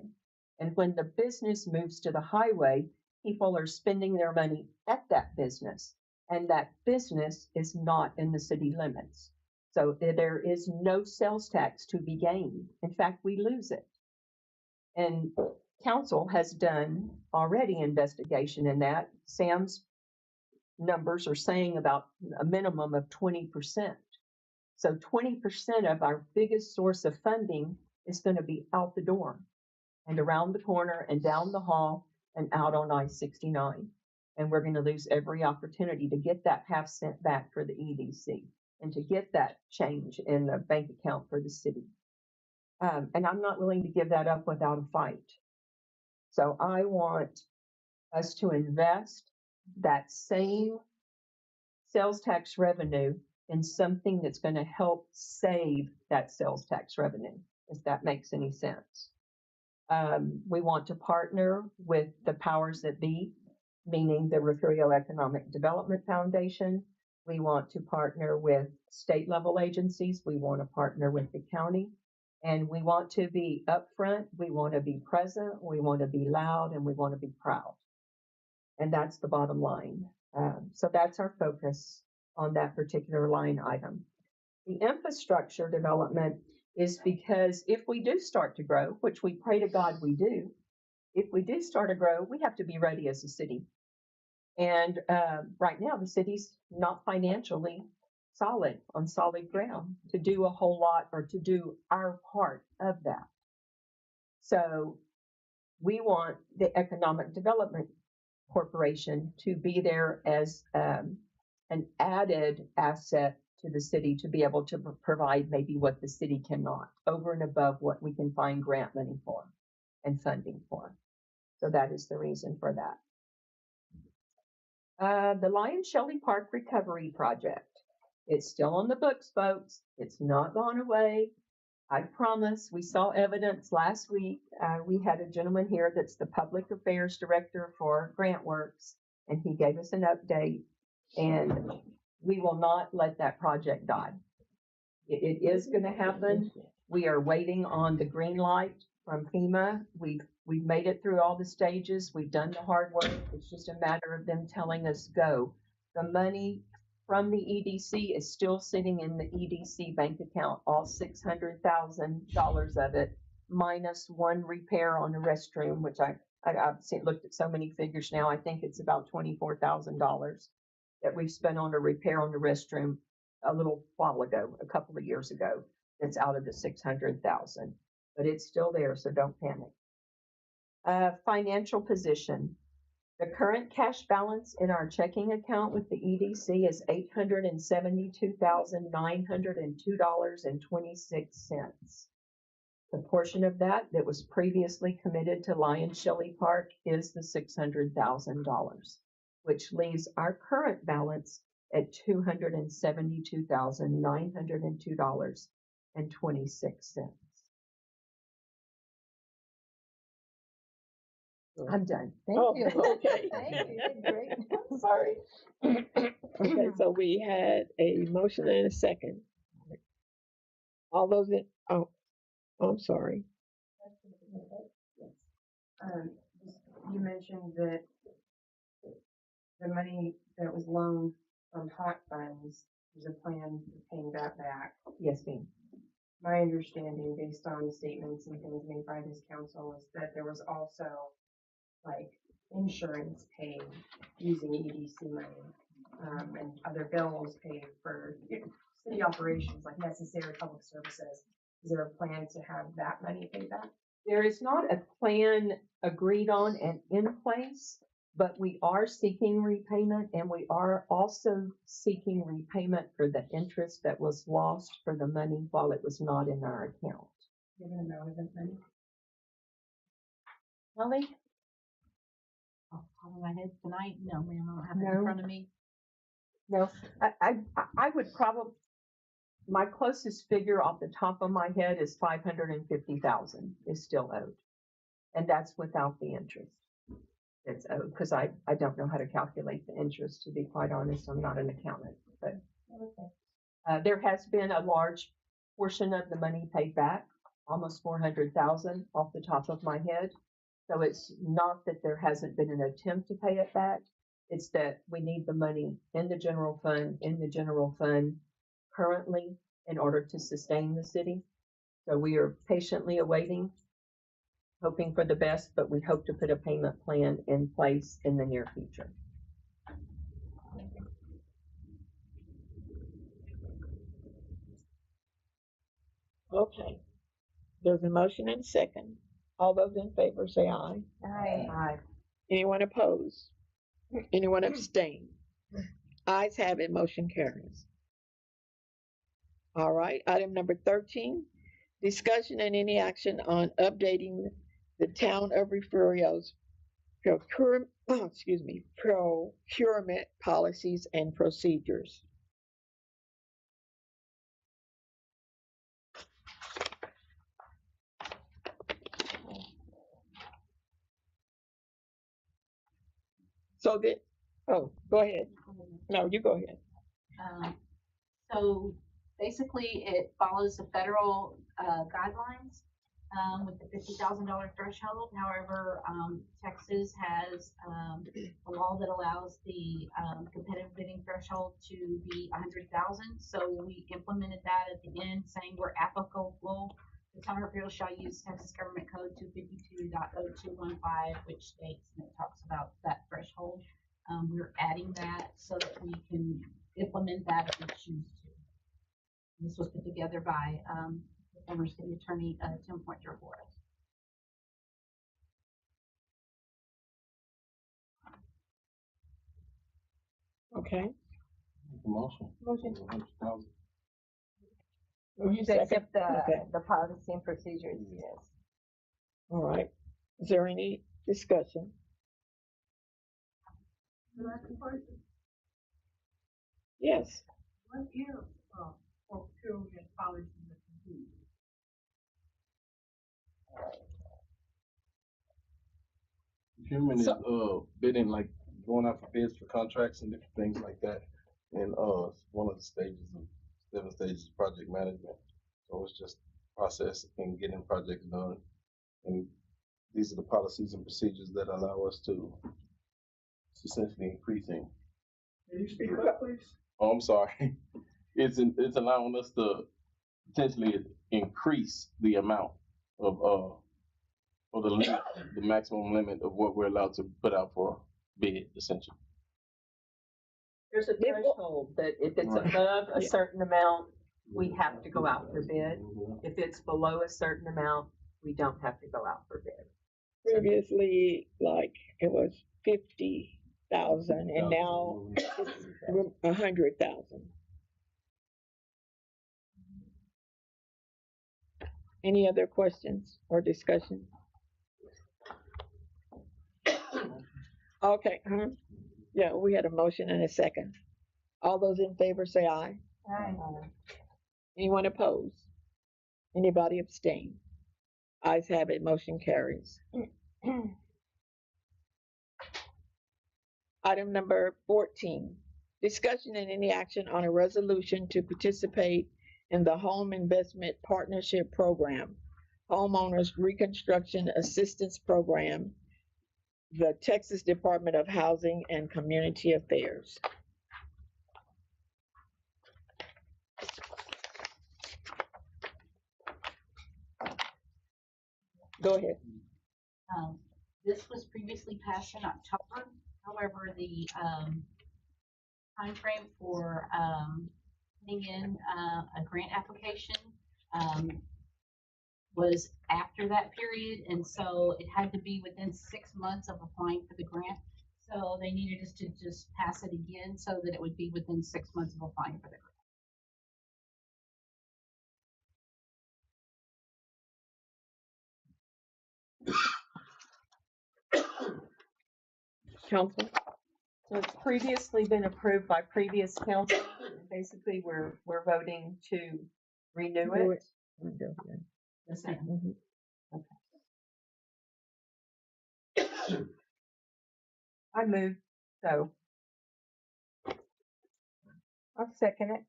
And when the business moves to the highway, people are spending their money at that business. And that business is not in the city limits. So there is no sales tax to be gained. In fact, we lose it. And council has done already investigation in that. Sam's numbers are saying about a minimum of 20%. So 20% of our biggest source of funding is going to be out the door and around the corner and down the hall and out on I-69. And we're going to lose every opportunity to get that half cent back for the EDC and to get that change in the bank account for the city. And I'm not willing to give that up without a fight. So I want us to invest that same sales tax revenue in something that's going to help save that sales tax revenue, if that makes any sense. We want to partner with the powers that be, meaning the Refugio Economic Development Foundation. We want to partner with state level agencies. We want to partner with the county. And we want to be upfront. We want to be present. We want to be loud, and we want to be proud. And that's the bottom line. So that's our focus on that particular line item. The infrastructure development is because if we do start to grow, which we pray to God we do, if we do start to grow, we have to be ready as a city. And right now, the city's not financially solid, on solid ground to do a whole lot or to do our part of that. So we want the Economic Development Corporation to be there as an added asset to the city to be able to provide maybe what the city cannot, over and above what we can find grant money for and funding for. So that is the reason for that. The Lion Shelley Park Recovery Project. It's still on the books, folks. It's not gone away. I promise. We saw evidence last week. We had a gentleman here that's the Public Affairs Director for GrantWorks, and he gave us an update, and we will not let that project die. It is going to happen. We are waiting on the green light from FEMA. We've made it through all the stages. We've done the hard work. It's just a matter of them telling us go. The money from the EDC is still sitting in the EDC bank account, all $600,000 of it, minus one repair on the restroom, which I've looked at so many figures now. I think it's about $24,000 that we've spent on a repair on the restroom a little while ago, a couple of years ago. That's out of the 600,000, but it's still there, so don't panic. Financial position. The current cash balance in our checking account with the EDC is $872,902.26. The portion of that was previously committed to Lion Shelley Park is the $600,000, which leaves our current balance at $272,902.26. I'm done. Thank you. Okay. Thank you. You did great. I'm sorry. Okay, so we had a motion and a second. All those in, I'm sorry. You mentioned that the money that was loaned from hot funds, there's a plan for paying that back. Yes, ma'am. My understanding, based on statements and things made by this council, is that there was also like insurance paid using EDC money, and other bills paid for city operations like necessary public services. Is there a plan to have that money paid back? There is not a plan agreed on and in place, but we are seeking repayment, and we are also seeking repayment for the interest that was lost for the money while it was not in our account. Given the amount of that money? Kelly? Off the top of my head tonight, no, ma'am, I don't have it No. in front of me. No, I would probably, my closest figure off the top of my head is 550,000 is still owed. And that's without the interest that's owed, because I don't know how to calculate the interest, to be quite honest. I'm not an accountant, but there has been a large portion of the money paid back, almost 400,000 off the top of my head. So it's not that there hasn't been an attempt to pay it back. It's that we need the money in the general fund currently in order to sustain the city. So we are patiently awaiting, hoping for the best, but we hope to put a payment plan in place in the near future. Okay. There's a motion and a second. All those in favor say aye. Aye. Anyone opposed? Anyone abstain? Ayes have it, motion carries. All right, item number 13, discussion and any action on updating the town of Refugio's procurement policies and procedures. So that, oh, go ahead. No, you go ahead. So basically, it follows the federal guidelines with the $50,000 threshold. However, Texas has a law that allows the competitive bidding threshold to be 100,000. So we implemented that at the end, saying we're applicable. The town of Refugio shall use Texas Government Code 252.0215, which states and it talks about that threshold. We're adding that so that we can implement that if we choose to. This was put together by the former city attorney, Tim Pointer for us. Okay. Make a motion. Motion. 100,000. You To second? accept Okay. the policy and procedures, yes. All right. Is there any discussion? Yes. What is, procurement policy and procedure? Procurement is, So- bidding, like going out for bids for contracts and different things like that. And, it's one of the stages of, 7 stages of project management. So it's just process and getting projects done. And these are the policies and procedures that allow us to essentially increasing. Can you speak up, please? Oh, I'm sorry. It's allowing us to potentially increase the amount of, or the limit, the maximum limit of what we're allowed to put out for bid, essentially. There's a Yeah, well- threshold that if it's Right. above a Yeah. certain amount, we have to go out for bid. Mhm. If it's below a certain amount, we don't have to go out for bid. Previously, like, it was 50,000 and now it's 100,000. Any other questions or discussion? Okay, yeah, we had a motion and a second. All those in favor say aye. Aye. Anyone opposed? Anybody abstain? Ayes have it, motion carries. Item number 14, discussion and any action on a resolution to participate in the Home Investment Partnership Program, Homeowners Reconstruction Assistance Program, the Texas Department of Housing and Community Affairs. Go ahead. This was previously passed in October. However, the timeframe for putting in a grant application was after that period, and so it had to be within 6 months of applying for the grant. So they needed us to just pass it again so that it would be within 6 months of applying for the grant. Council? So it's previously been approved by previous council. Basically, we're voting to renew Do it. The same. Mhm. I move so. I'll second it.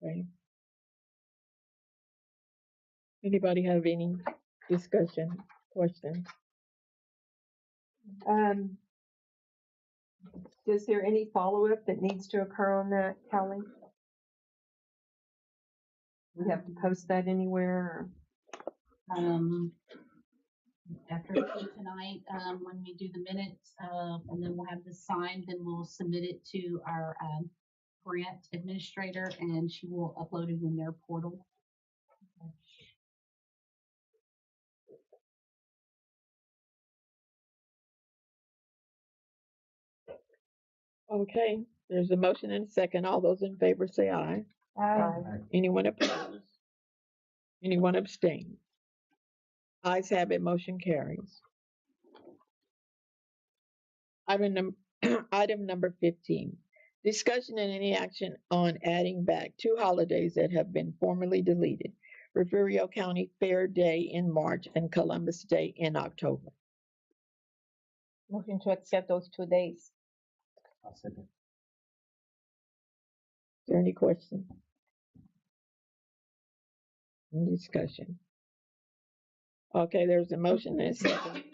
Okay. Anybody have any discussion, questions? Is there any follow-up that needs to occur on that, Kelly? We have to post that anywhere? After tonight, when we do the minutes, and then we'll have this signed, then we'll submit it to our grant administrator, and she will upload it in their portal. Okay, there's a motion and a second. All those in favor say aye. Aye. Anyone opposed? Anyone abstain? Ayes have it, motion carries. Item number 15, discussion and any action on adding back 2 holidays that have been formerly deleted. Refugio County Fair Day in March and Columbus Day in October. Motion to accept those 2 days. I'll second. there any question? Any discussion? Okay, there's a motion and a second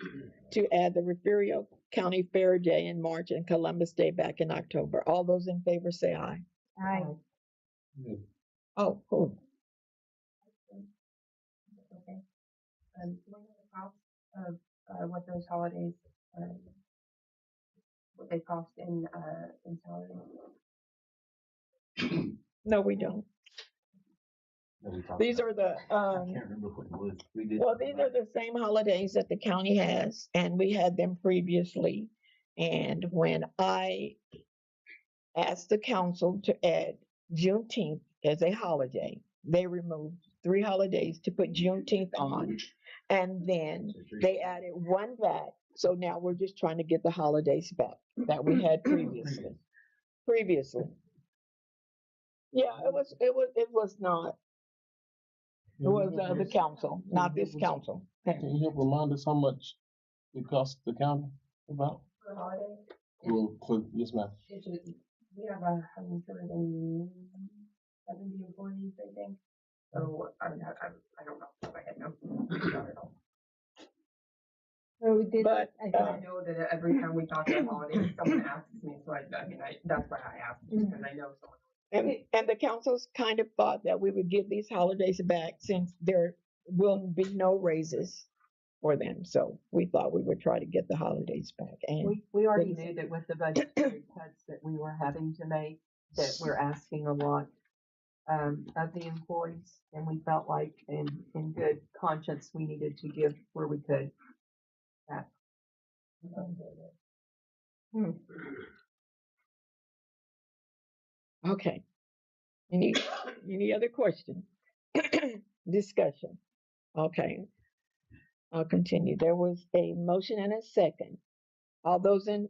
to add the Refugio County Fair Day in March and Columbus Day back in October. All those in favor say aye. Aye. Oh, cool. Okay. Do we know the cost of what those holidays, what they cost in salaries? No, we don't. that we talked These about. are the, I can't remember what it was. We did. well, talk these about are the same holidays that the county has, and we had them previously. And when I asked the council to add Juneteenth as a holiday, they removed 3 holidays to put Juneteenth on. And then they added one back. So now we're just trying to get the holidays back that we had previously. Yeah, it was not. It was the council, not this council. Can you help remind us how much it costs the county about? For the holiday? Well, yes, ma'am. We have 170 employees, I think. So I don't know, I don't know, if I had no, not at all. So we did, But, I know that every time we talk about holidays, someone asks me, so that's why I asked, because I know someone. and the councils kind of thought that we would give these holidays back since there will be no raises for them. So we thought we would try to get the holidays back. And We already knew that with the budgetary cuts that we were having to make, that we're asking a lot of the employees, and we felt like in good conscience, we needed to give where we could. That. okay. Any other questions? Discussion. Okay. I'll continue. There was a motion and a second. All those in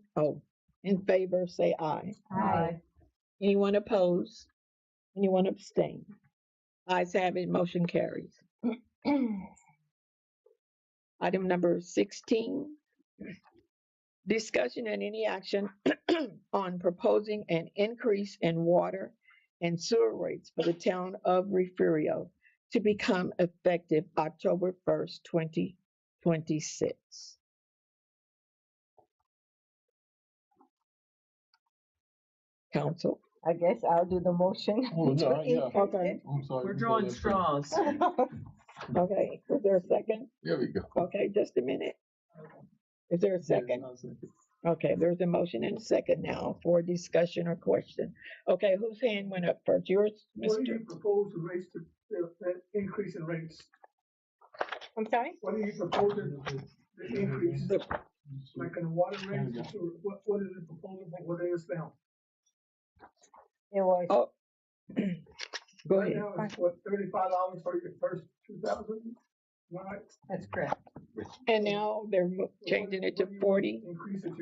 favor say aye. aye. Anyone opposed? Anyone abstain? Ayes have it, motion carries. Item number 16, discussion and any action on proposing an increase in water and sewer rates for the town of Refugio to become effective October 1st, 2026. Council. I guess I'll do the motion. Oh, no, yeah. Okay. I'm sorry. We're drawing straws. Okay, is there a second? There we go. Okay, just a minute. Is there a second? Okay, there's a motion and a second now for discussion or question. Okay, whose hand went up first? Yours, What do Mr. you propose to raise that increase in rates? I'm sorry? What are you proposing the increase? Like in the water rates, or sewer? What is the proposal for what it is now? It was, Oh, go Right ahead. now, it's what, $35 for your first 2,000? Right? That's correct. And now they're changing it to 40, Increase it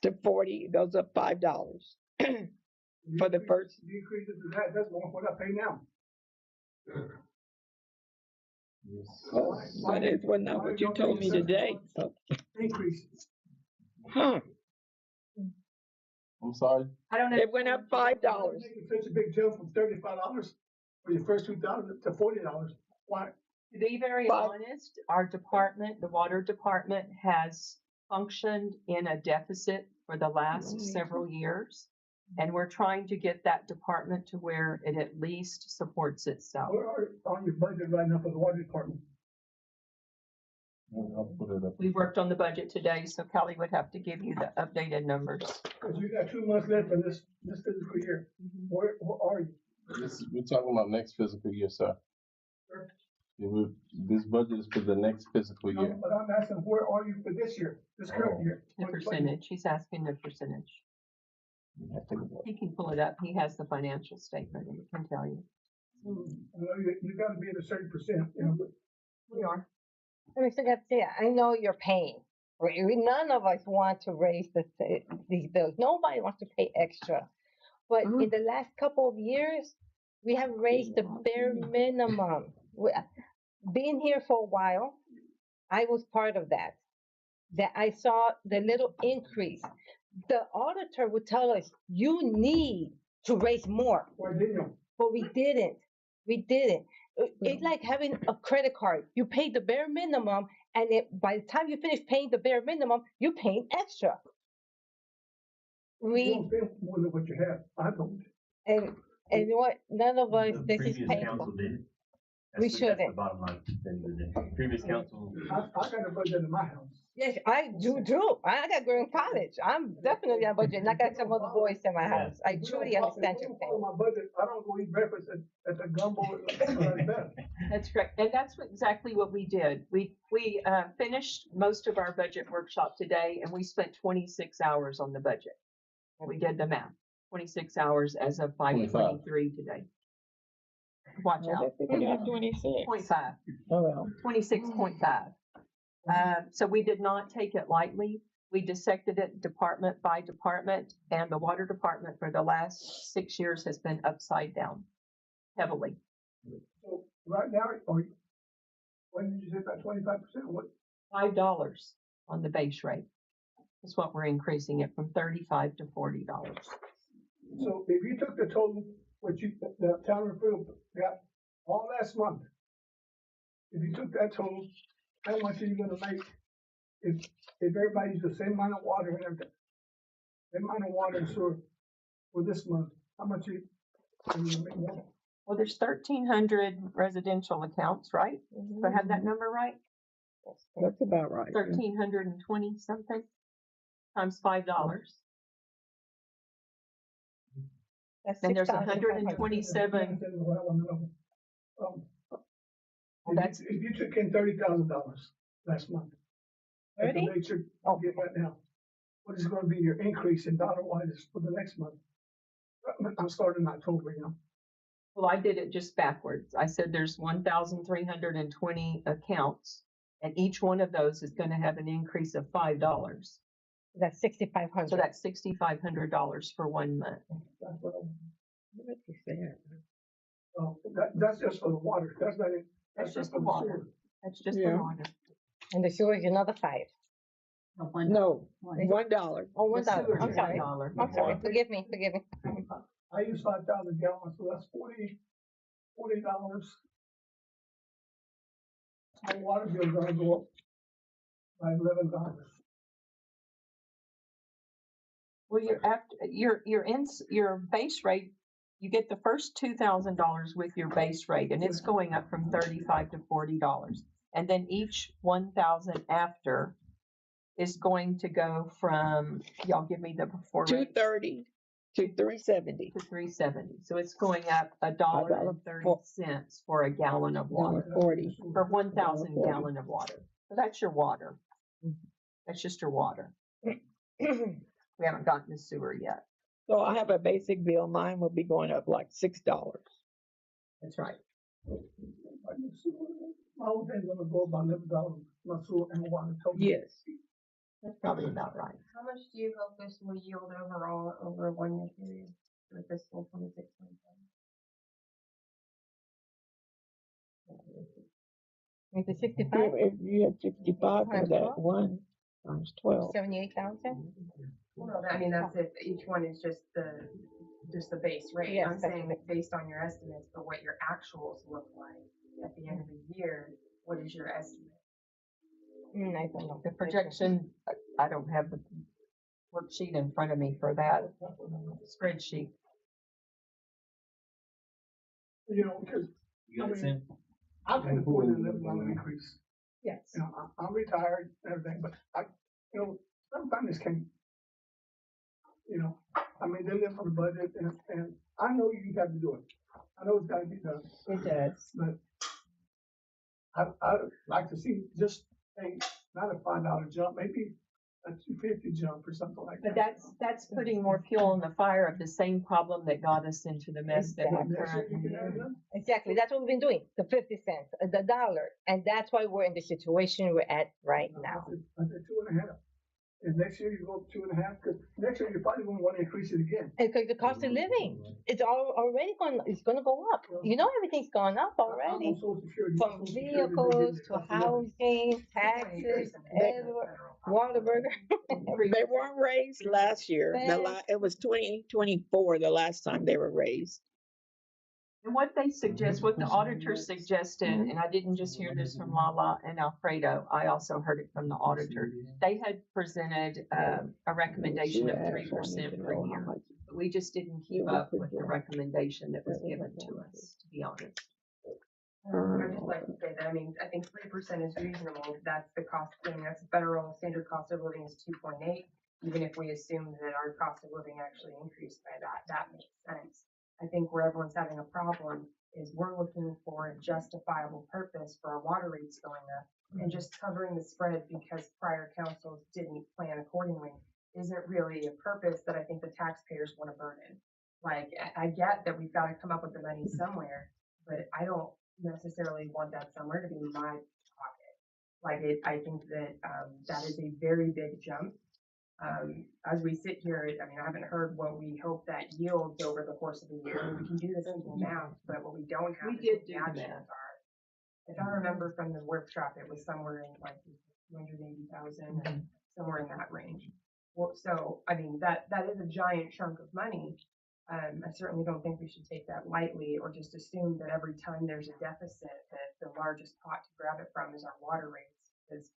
to 40, goes up $5 for the first. Decrease it to that, that's what I pay now. Oh, but it was not what you told me today. Oh, Increase. huh, I'm sorry. I don't know. it went up $5. Making such a big jump from $35 for your first 2,000 to $40. Why? To be very But- honest, our department, the water department, has functioned in a deficit for the last several years. And we're trying to get that department to where it at least supports itself. Where are on your budget right now for the water department? I'll put it up. We worked on the budget today, so Kelly would have to give you the updated numbers. Because you got 2 months left in this fiscal year. Where are you? We're talking about next fiscal year, sir. Sure. This budget is for the next fiscal No, year. but I'm asking, where are you for this year, this current year? The percentage, he's asking the percentage. He can pull it up. He has the financial statement and he can tell you. I know you gotta be at a certain percent, you know, but We are. I mean, so that's it. I know you're paying. None of us want to raise these bills. Nobody wants to pay extra. But in the last couple of years, we have raised the bare minimum. Being here for a while, I was part of that. That I saw the little increase. The auditor would tell us, you need to raise more, Why didn't you? but we didn't. We didn't. It's like having a credit card. You pay the bare minimum, and by the time you finish paying the bare minimum, you're paying extra. You We don't pay more than what you have. I don't. and and what none of us. The This is previous painful. council did it. We That's the shouldn't. bottom line. The previous council. I got a budget in my house. Yes, I do. I got girl in college. I'm definitely on budget, and I got some other boys in my house. I truly understand your If pain. you don't follow my budget, I don't go eat breakfast at the gumbo at best. That's correct, and that's exactly what we did. We finished most of our budget workshop today, and we spent 26 hours on the budget. And we did the math, 26 hours as of 5:23 today. Watch I out, bet they got 26. 0.5, Oh, well. 26.5. So we did not take it lightly. We dissected it department by department, and the water department for the last 6 years has been upside down heavily. So right now, when did you say that 25%? What? $5 on the base rate is what we're increasing it from $35 to $40. So if you took the total, the town of Refugio got all last month, if you took that total, how much are you gonna make if everybody uses the same amount of water and everything? Same amount of water and sewer for this month, how much are you gonna make more? Well, there's 1,300 residential accounts, right? Do I have that number right? That's about right. 1,320 something times $5. That's And there's 6,500. 127. What I wanna know. That's- If you took in $30,000 last month. At the 30? rate you're Oh. getting right now, what is gonna be your increase in dollar wise for the next month? I'm starting in October, you know. Well, I did it just backwards. I said there's 1,320 accounts, and each one of those is going to have an increase of $5. That's 6,500. So that's $6,500 for 1 month. That's what I'm. What you saying? That's just for the water, that's not it. That's just for the water. sewer. That's just Yeah. the water. And the sewer is another 5. No, One. $1. Oh, The $1. sewer's I'm sorry. $1. I'm sorry. Forgive me. I use 5,000 gallons, so that's $40. My water bill's gonna go up by $11. Well, your base rate, you get the first $2,000 with your base rate, and it's going up from $35 to $40. And then each 1,000 after is going to go from, y'all give me the before rate, 230 to 370. to 370. So it's going up $1.30 for a gallon of water, $1.40. for 1,000 $1.40. gallon of water. So that's your water. That's just your water. We haven't gotten the sewer yet. So I have a basic bill. Mine will be going up like $6. That's right. My whole thing's gonna go about $11, my sewer and water total. Yes. That's probably about right. How much do you hope this will yield overall over a 1-year period for fiscal 26, 27? Is it 65? If you had 65 for Times that 12? one, times 12. 78,000? Well, I mean, that's if each one is just the base rate. Yes, I'm that's saying based on your estimates, but what your actuals look like at the end of the year, what is your estimate? I don't know. The projection, I don't have the worksheet in front of me for that spreadsheet. You know, because You got it, Sam? I can afford an $11 increase. Yes. You know, I'm retired and everything, but some families can, I mean, they live on the budget and I know you got to do it. I know it's got to be done, It does. but I'd like to see just not a $5 jump, maybe a $2.50 jump or something like that. But that's putting more fuel on the fire of the same problem that got us into the mess that we're Next year you currently can add it in. up. Exactly. That's what we've been doing. The 50 cents, the dollar. And that's why we're in the situation we're at right now. I said 2.5. And next year you go up 2.5, because next year you're probably going to want to increase it again. And because the cost of living, it's already it's going to go up. You know, everything's gone up I'm already. on Social Security. From Social Security, they give vehicles me to cost of living. housing, taxes, everywhere. Whataburger. They weren't raised last year. It was 2024, the last time they were raised. And what they suggest, what the auditor suggested, and I didn't just hear this from Lala and Alfredo, I also heard it from the auditor. They had presented a recommendation of 3% per year. But we just didn't keep up with the recommendation that was given to us, to be honest. I'd just like to say that, I mean, I think 3% is reasonable. That's the cost, I mean, that's federal standard cost of living is 2.8. Even if we assume that our cost of living actually increased by that makes sense. I think where everyone's having a problem is we're looking for a justifiable purpose for our water rates going up, and just covering the spread because prior councils didn't plan accordingly isn't really a purpose that I think the taxpayers want to burden. Like, I get that we've got to come up with the money somewhere, but I don't necessarily want that somewhere to be in my pocket. Like, I think that that is a very big jump. As we sit here, I mean, I haven't heard what we hope that yields over the course of the year. I mean, we can do this simple math, but what we don't have We is did what the do actions that. are. If I remember from the workshop, it was somewhere in like 280,000, somewhere in that range. Well, so, I mean, that is a giant chunk of money. I certainly don't think we should take that lightly or just assume that every time there's a deficit that the largest pot to grab it from is our water rates. Because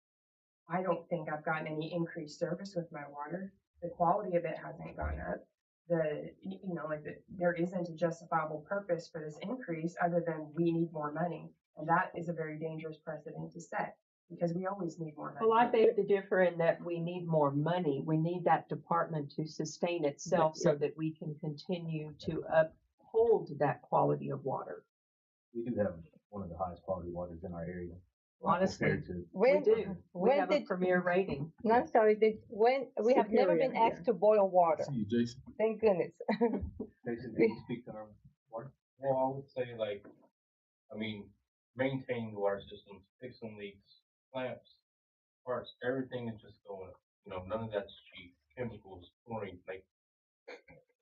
I don't think I've gotten any increased service with my water. The quality of it hasn't gone up. There isn't a justifiable purpose for this increase other than we need more money. And that is a very dangerous precedent to set because we always need more money. Well, I beg to differ in that we need more money. We need that department to sustain itself so that we can continue to uphold that quality of water. We do have one of the highest quality waters in our area. Honestly, compared to When, we do. We when have a did, premier rating. no, I'm sorry, when, we have never Superior, been asked to boil water. See you, Jason. Thank goodness. Jason, can you speak to our water? Well, I would say like, I mean, maintaining the water systems, fixing leaks, clamps, parts, everything is just going up. You know, none of that's cheap. Chemicals, chlorine, like,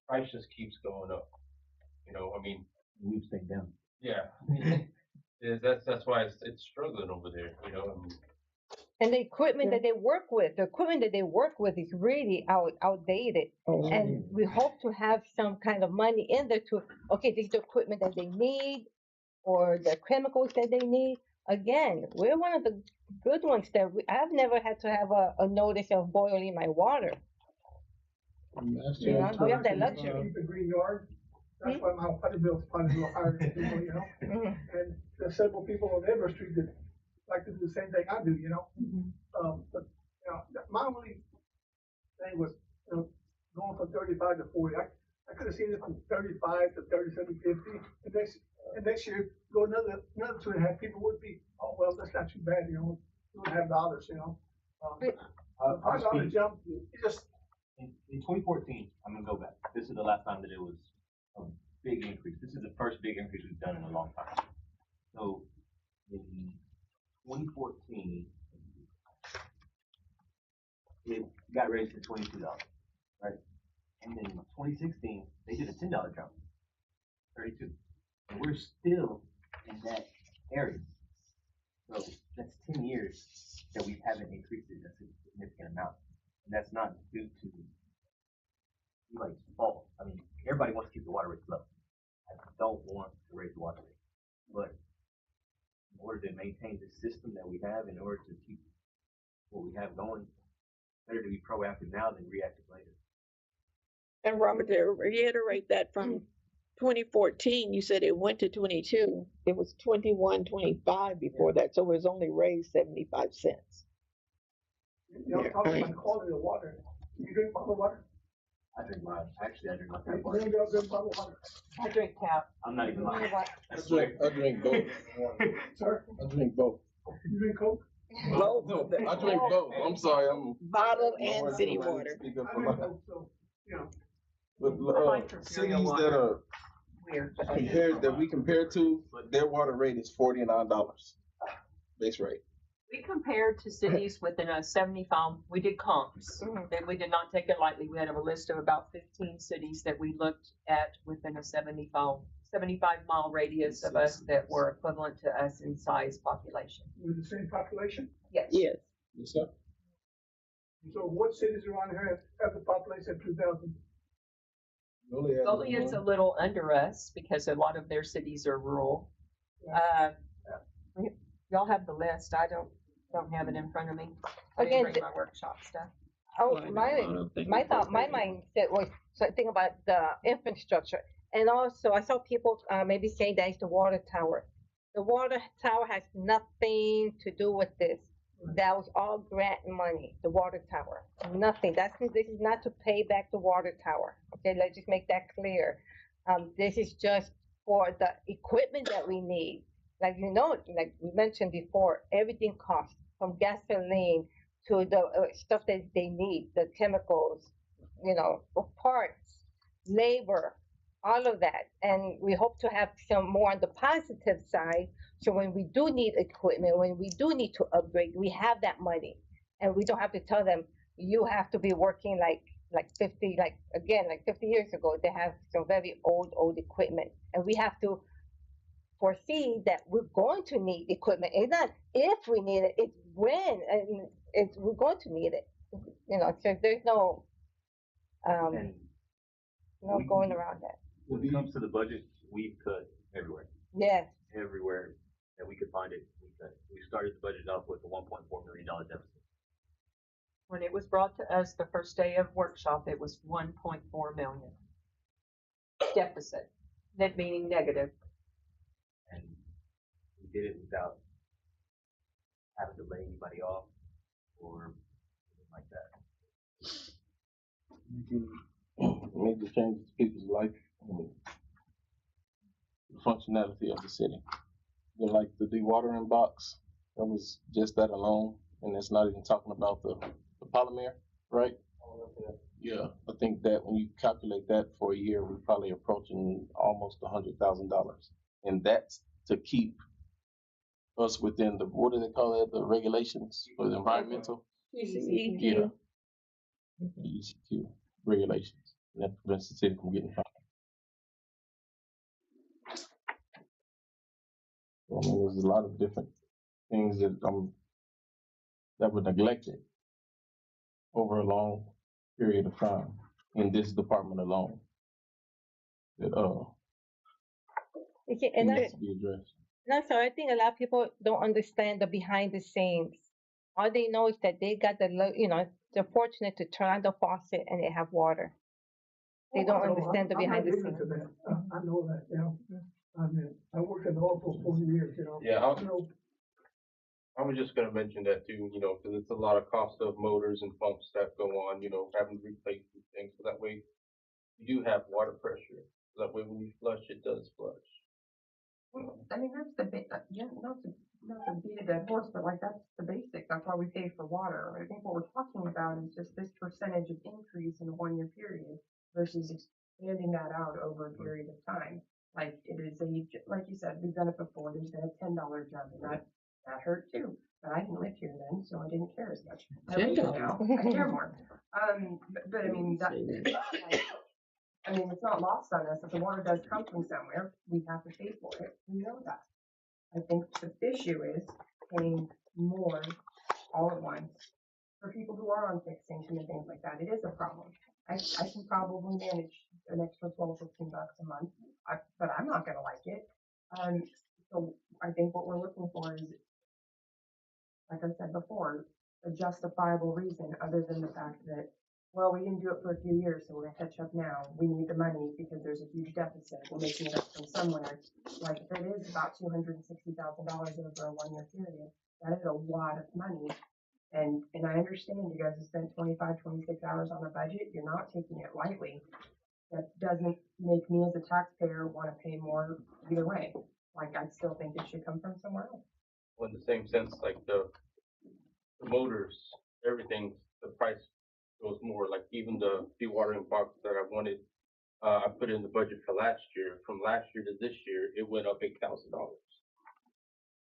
price just keeps going up. You know, I mean, We've stayed down. yeah. Yeah, that's why it's struggling over there, you know. I mean, And the equipment that they work with is really outdated. And we hope to have some kind of money in there to, okay, this is the equipment that they need or the chemicals that they need. Again, we're one of the good ones that I've never had to have a notice of boiling my water. You know, we have that luxury. Keep the green yard. That's why my water bill's probably a little higher than people, you know? And there's several people on Everett Street that like to do the same thing I do, you know? But, you know, my only thing was, you know, going from 35 to 40. I could have seen it from 35 to 37.50. And next year, go another 2.5, people would be, oh, well, that's not too bad, you know, $2.50, you know? $5 jump, it just, In 2014, I'm gonna go back. This is the last time that it was a big increase. This is the first big increase we've done in a long time. So in 2014, it got raised to $22, right? And then in 2016, they did a $10 jump, 32. And we're still in that area. So that's 10 years that we haven't increased it a significant amount. And that's not due to like fault. I mean, everybody wants to keep the water rates low. I don't want to raise the water rate. But in order to maintain the system that we have, in order to keep what we have going, better to be proactive now than reactive later. And Robert, to reiterate that from 2014, you said it went to 22. It was 21.25 before that, so it was only raised 75 cents. you know, talking about the quality of water. You drink bottled water? I drink my You tap water. don't drink bottled water. I drink tap. I'm not even lying. What? I swear. I drink both. Sir, I drink both. you drink Coke? Both No, of them. I drink both. I'm sorry, I'm. Bottled my and wife city told me to water. speak up I for drink my- Coke, so, you know. But I like Refugio cities that water. are Weird. compared to, their water rate is $49 base rate. We compared to cities within a 75, we did comps, and we did not take it lightly. We had a list of about 15 cities that we looked at within a 75-mile radius of us that were equivalent to us in size population. With the same population? Yes. Yes. Yes, sir. So what cities around here have the population of 2,000? Goliad's a little under us because a lot of their cities are rural. Y'all have the list. I don't have it in front of me. I didn't Again, bring my workshop stuff. Oh, Well, I don't think my it's thought, my okay. mindset was something about the infrastructure. And also, I saw people maybe saying that it's the water tower. The water tower has nothing to do with this. That was all grant money, the water tower. Nothing. This is not to pay back the water tower. Okay, let's just make that clear. This is just for the equipment that we need. Like like we mentioned before, everything costs from gasoline to the stuff that they need, the chemicals, parts, labor, all of that. And we hope to have some more on the positive side. So when we do need equipment, when we do need to upgrade, we have that money, and we don't have to tell them you have to be working like 50, like 50 years ago. They have some very old equipment, and we have to foresee that we're going to need equipment. It's not if we need it, it's when, and we're going to need it. So there's no And going around that. when it comes to the budget, we've cut everywhere. Yes. Everywhere that we could find it, we cut. We started the budget off with a $1.4 million deficit. When it was brought to us the first day of workshop, it was 1.4 million deficit. That meaning negative. And we did it without having to lay anybody off or anything like that. You can make the changes to people's life and the functionality of the city. Like the dewatering box, that was just that alone, and it's not even talking about the polymer, right? Yeah, I think that when you calculate that for a year, we're probably approaching almost $100,000, and that's to keep us within the, what do they call it, the regulations for the environmental? Yeah, ECQ regulations, and that prevents the city from getting fined. So, I mean, there's a lot of different things that were neglected over a long period of time in this department alone that And needs to be addressed. so I think a lot of people don't understand the behind the scenes. All they know is that they got they're fortunate to turn on the faucet and they have water. They don't understand the behind the scenes. I know that, I mean, I worked in the oil for 40 years, Yeah, I was just gonna mention that too, because it's a lot of cost of motors and pumps that go on, having to replace these things, so that way you do have water pressure. So that way when you flush, it does flush. I mean, that's the not to beat a dead horse, but like that's the basic. That's why we pay for water. I think what we're talking about is just this percentage of increase in a 1-year period versus expanding that out over a period of time. Like it is like you said, we've done it before. There's been a $10 jump, and that hurt too. But I didn't live here then, so I didn't care as much. I live here now. I care more. But I mean I mean, it's not lost on us. If the water does come from somewhere, we have to pay for it. We know that. I think the issue is paying more all at once for people who are on fixation and things like that. It is a problem. I can probably manage an extra $12, $15 a month, but I'm not going to like it. So I think what we're looking for is, like I said before, a justifiable reason other than the fact that, well, we didn't do it for a few years, so we're going to catch up now. We need the money because there's a huge deficit. We're making it up from somewhere. Like, if it is about $260,000 over a 1-year period, that is a lot of money. And I understand you guys have spent 25, 26 hours on a budget. You're not taking it lightly. That doesn't make me as a taxpayer want to pay more either way. Like, I still think it should come from somewhere else. Well, in the same sense, like the motors, everything, the price goes more. Like even the dewatering box that I wanted, I put in the budget for last year. From last year to this year, it went up $8,000.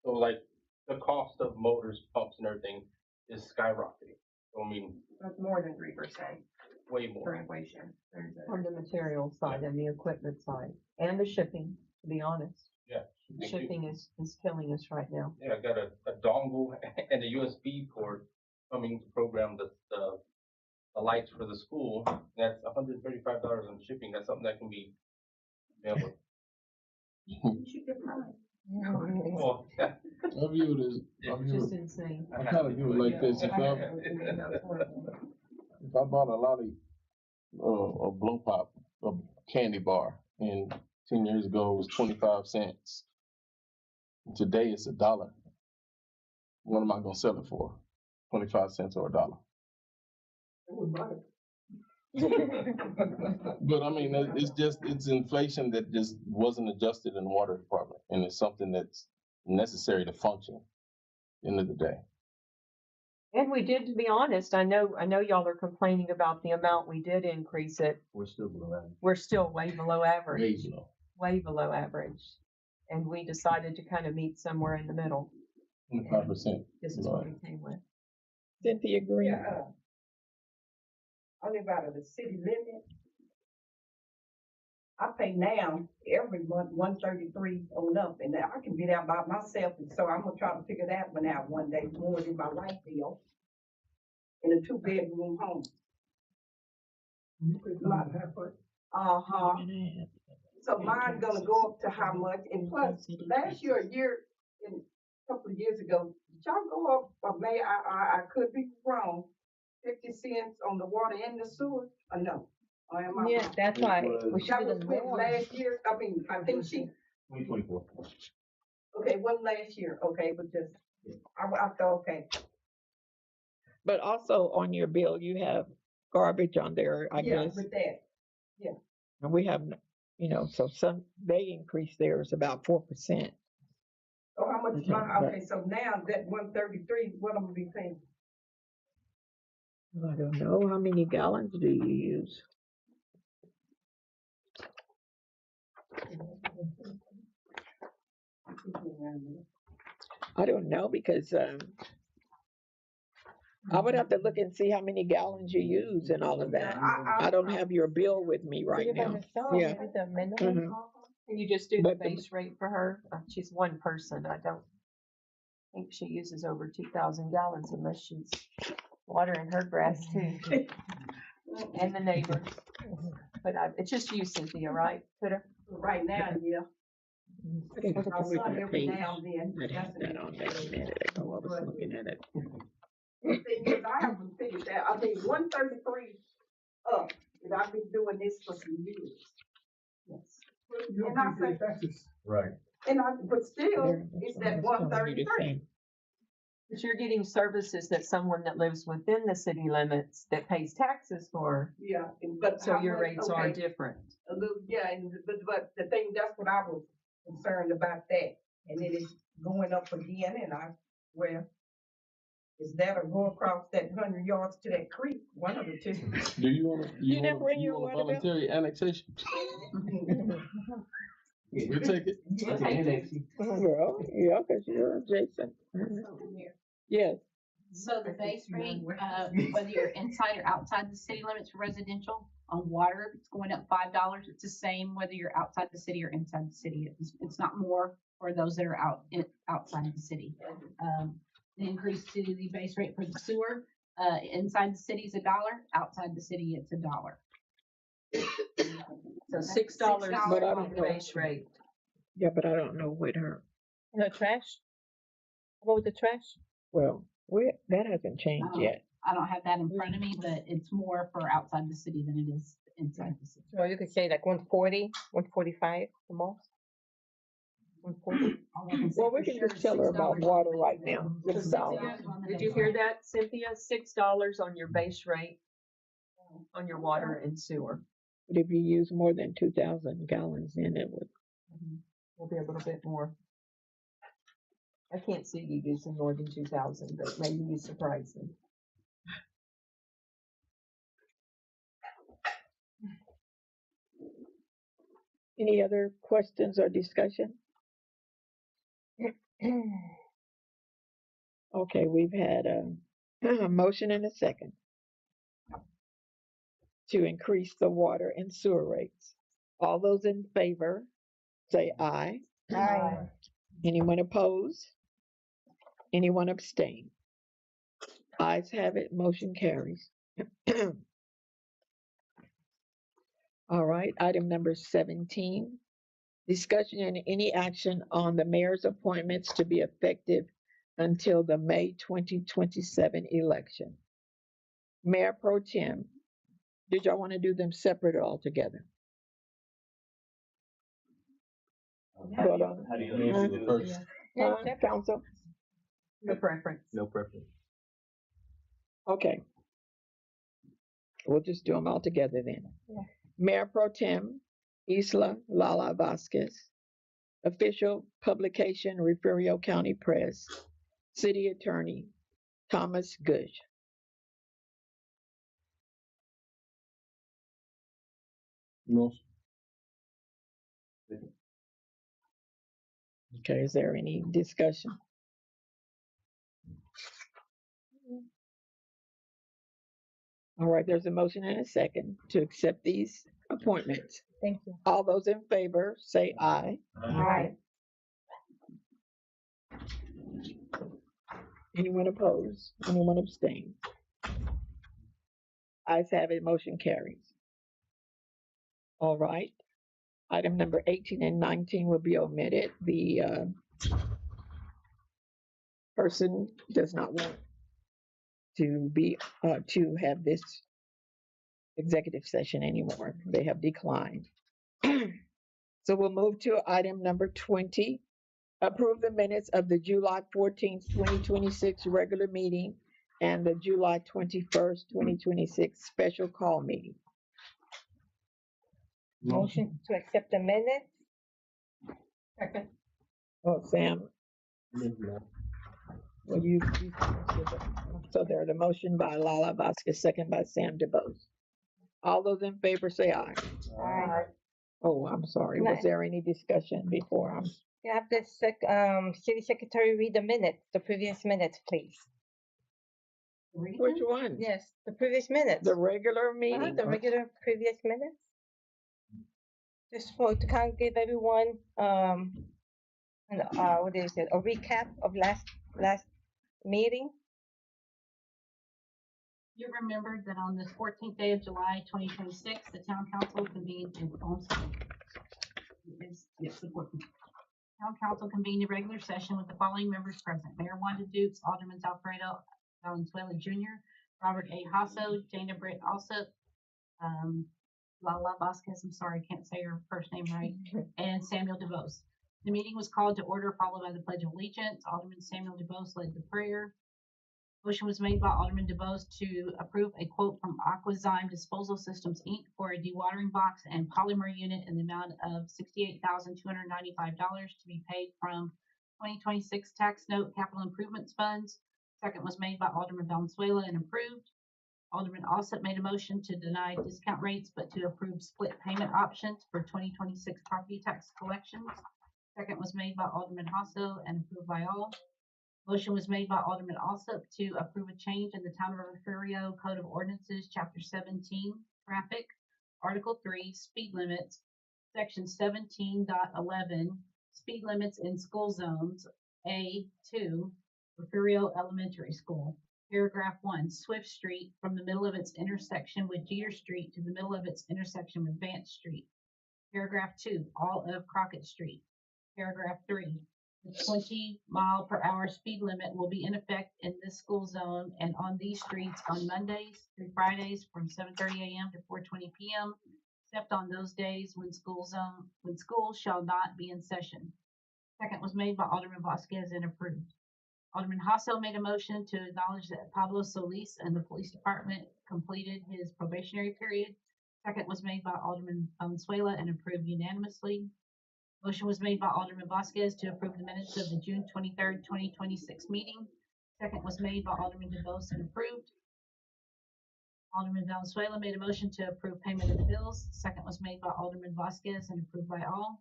So like the cost of motors, pumps, and everything is skyrocketing. So, I mean, that's more than 3%. Way more for inflation. On the material side and the equipment side and the shipping, to be honest. Yeah. Shipping is killing us right now. Yeah, I got a dongle and a USB port coming to program the the lights for the school, that's $135 on shipping. That's something that can be handled. You should get mine. Well, I view it as, Just insane. I kind of view it like this. If I bought a lot of a blow pop, a candy bar, and 10 years ago it was 25 cents. Today it's $1. What am I gonna sell it for? 25 cents or $1? I would buy it. But I mean, it's inflation that just wasn't adjusted in the water department, and it's something that's necessary to function at the end of the day. And we did, to be honest, I know y'all are complaining about the amount we did increase it. We're still below average. We're still way below average. Way below. Way below average. And we decided to kind of meet somewhere in the middle. 25%. This is what we came with. Cynthia Green. Yeah, I live out of the city limit. I pay now every month 133 on up, and I can be there by myself, and so I'm gonna try to figure that one out one day more than my light bill in a 2-bedroom home. You pay about half price. Uh-huh. So mine's gonna go up to how much, and plus, last year, a couple of years ago, did y'all go up, or may I could be wrong, 50 cents on the water and the sewer, or no? Or am I Yeah, wrong? that's why we should That do was the with more. last year, I mean, I think she, 2024. okay, one last year, okay, but just, I thought, okay, But also on your bill, you have garbage on there, I yeah, guess. with that, And we have, so they increase theirs about 4%. so how much is Okay, my, but- okay, so now that 133, what I'm gonna be paying? I don't know, how many gallons do you use? I don't know, because, I would have to look and see how many gallons you use and all of that. I don't have your bill with me right now. Yeah. The minimum. Mhm. Can you just do the But the- base rate for her? She's one person. I don't think she uses over 2,000 gallons unless she's watering her grass too. And the neighbor. But it's just you, Cynthia, right? Twitter? Right now, yeah. I didn't I'll look at sign the every page now and then. that had that on there a minute ago. I was looking at it. The thing is, I haven't figured that, I mean, 133 up, and I've been doing this for some years. Yes. You And I don't pay say, for taxes. Right. but still, There, it's that's that what I was telling you the 133. same. But you're getting services that someone that lives within the city limits that pays taxes for. Yeah, but So how your much- rates are okay, different. a little, yeah, but the thing, that's what I was concerned about that. And it is going up again, and is that or go across that 100 yards to that creek, one of the two. Do you want You didn't bring your want a water bill? voluntary annexation? We'll take it. That's an index. Well, yeah, because you're adjacent. Yes. So the base rate, whether you're inside or outside the city limits for residential, on water, it's going up $5. It's the same whether you're outside the city or inside the city. It's not more for those that are outside of the city. The increase to the base rate for the sewer, inside the city is $1, outside the city it's $1. So $6 But I on don't the know. base rate. Yeah, but I don't know with her. The trash? What was the trash? Well, that hasn't changed Oh. yet. I don't have that in front of me, but it's more for outside the city than it is inside the city. So you could say like 140, 145 the most? 140? All I can say Well, we for can sure just is tell her about $6 water right now. So $6. Cynthia, did you hear that, Cynthia? $6 on your base rate on your water and sewer. But if you use more than 2,000 gallons, then it would. Will be a little bit more. I can't see you using more than 2,000, but maybe you surprise me. Any other questions or discussion? Okay, we've had a motion and a second to increase the water and sewer rates. All those in favor, say aye. Aye. Anyone opposed? Anyone abstain? Ayes have it, motion carries. All right, item number 17, discussion and any action on the mayor's appointments to be effective until the May 2027 election. Mayor Pro Tem, did y'all want to do them separate or all together? Vote on How do you Huh? do it first? Council? No preference. No preference. Okay. We'll just do them all together then. Yeah. Mayor Pro Tem Isla Lala Vasquez. Official publication Refugio County Press. City Attorney Thomas Gush. Motion. Okay, is there any discussion? All right, there's a motion and a second to accept these appointments. Thank you. All those in favor, say aye. Aye. Anyone opposed? Anyone abstain? Ayes have it, motion carries. All right. Item number 18 and 19 will be omitted. The person does not want to have this executive session anymore. They have declined. So we'll move to item number 20. Approve the minutes of the July 14th, 2026 regular meeting and the July 21st, 2026 special call meeting. Motion to accept the minutes. Second. Oh, Sam, well, you so there's a motion by Lala Vasquez, second by Sam DeBose. All those in favor say aye. Aye. Oh, I'm sorry. Was there any discussion before? You have the city secretary read the minutes, the previous minutes, please. Which one? Yes, the previous minutes. The regular meeting? The regular previous minutes. Just to kind of give everyone, what is it, a recap of last meeting. You remembered that on this 14th day of July, 2026, the town council convened in Yes, the 14th. Town council convened a regular session with the following members present: Mayor Wanda Dukes, Alderman Alfredo Valenzuela Jr., Robert A. Hasso, Dana Britt Alsop, Lala Vasquez, I'm sorry, I can't say her first name right, and Samuel DeVos. The meeting was called to order, followed by the Pledge of Allegiance. Alderman Samuel DeVos led the prayer. Motion was made by Alderman DeVos to approve a quote from Aquazyme Disposal Systems, Inc. for a dewatering box and polymer unit in the amount of $68,295 to be paid from 2026 tax note capital improvements funds. Second was made by Alderman Valenzuela and approved. Alderman Alsop made a motion to deny discount rates, but to approve split payment options for 2026 property tax collections. Second was made by Alderman Hasso and approved by all. Motion was made by Alderman Alsop to approve a change in the Town of Refugio Code of Ordinances, Chapter 17, Traffic, Article 3, Speed Limits, Section 17.11, Speed Limits in School Zones, A2, Refugio Elementary School. Paragraph 1, Swift Street from the middle of its intersection with Jeter Street to the middle of its intersection with Vance Street. Paragraph 2, all of Crockett Street. Paragraph 3, the 20-mile-per-hour speed limit will be in effect in this school zone and on these streets on Mondays through Fridays from 7:30 a.m. to 4:20 p.m., except on those days when school shall not be in session. Second was made by Alderman Vasquez and approved. Alderman Hasso made a motion to acknowledge that Pablo Solis and the police department completed his probationary period. Second was made by Alderman Valenzuela and approved unanimously. Motion was made by Alderman Vasquez to approve the minutes of the June 23rd, 2026 meeting. Second was made by Alderman DeVos and approved. Alderman Valenzuela made a motion to approve payment of the bills. Second was made by Alderman Vasquez and approved by all.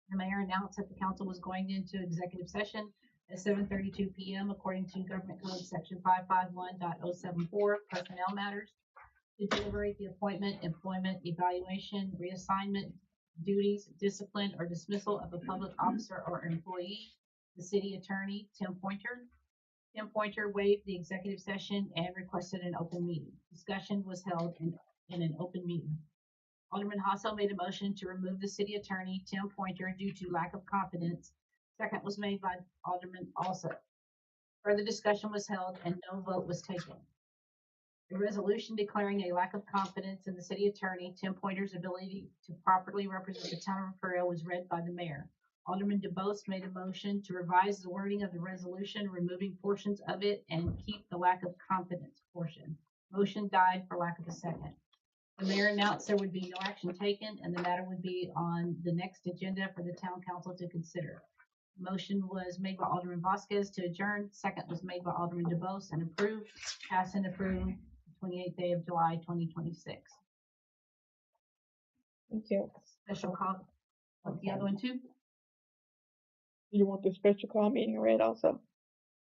The mayor announced that the council was going into executive session at 7:32 p.m. according to Government Code Section 551.074, personnel matters, to deliberate the appointment, employment, evaluation, reassignment, duties, discipline, or dismissal of a public officer or employee, the city attorney, Tim Pointer. Tim Pointer waived the executive session and requested an open meeting. Discussion was held in an open meeting. Alderman Hasso made a motion to remove the city attorney, Tim Pointer, due to lack of competence. Second was made by Alderman Alsop. Further discussion was held and no vote was taken. A resolution declaring a lack of confidence in the city attorney, Tim Pointer's ability to properly represent the town of Refugio was read by the mayor. Alderman DeBose made a motion to revise the wording of the resolution, removing portions of it and keep the lack of confidence portion. Motion died for lack of a second. The mayor announced there would be no action taken and the matter would be on the next agenda for the town council to consider. Motion was made by Alderman Vasquez to adjourn. Second was made by Alderman DeBose and approved, passed and approved, 28th day of July, 2026. Thank you. Special call, the other one too? You want the special call meeting read also?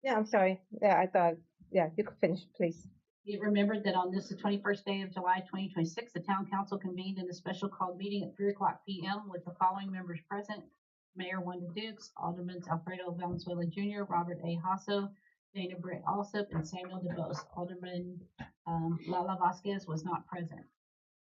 Yeah, I'm sorry. Yeah, I thought, yeah, you could finish, please. Be it remembered that on this, the 21st day of July, 2026, the town council convened in a special called meeting at 3:00 p.m. with the following members present: Mayor Wanda Dukes, Alderman Alfredo Valenzuela Jr., Robert A. Hasso, Dana Britt Alsop, and Samuel DeBose. Alderman Lala Vasquez was not present.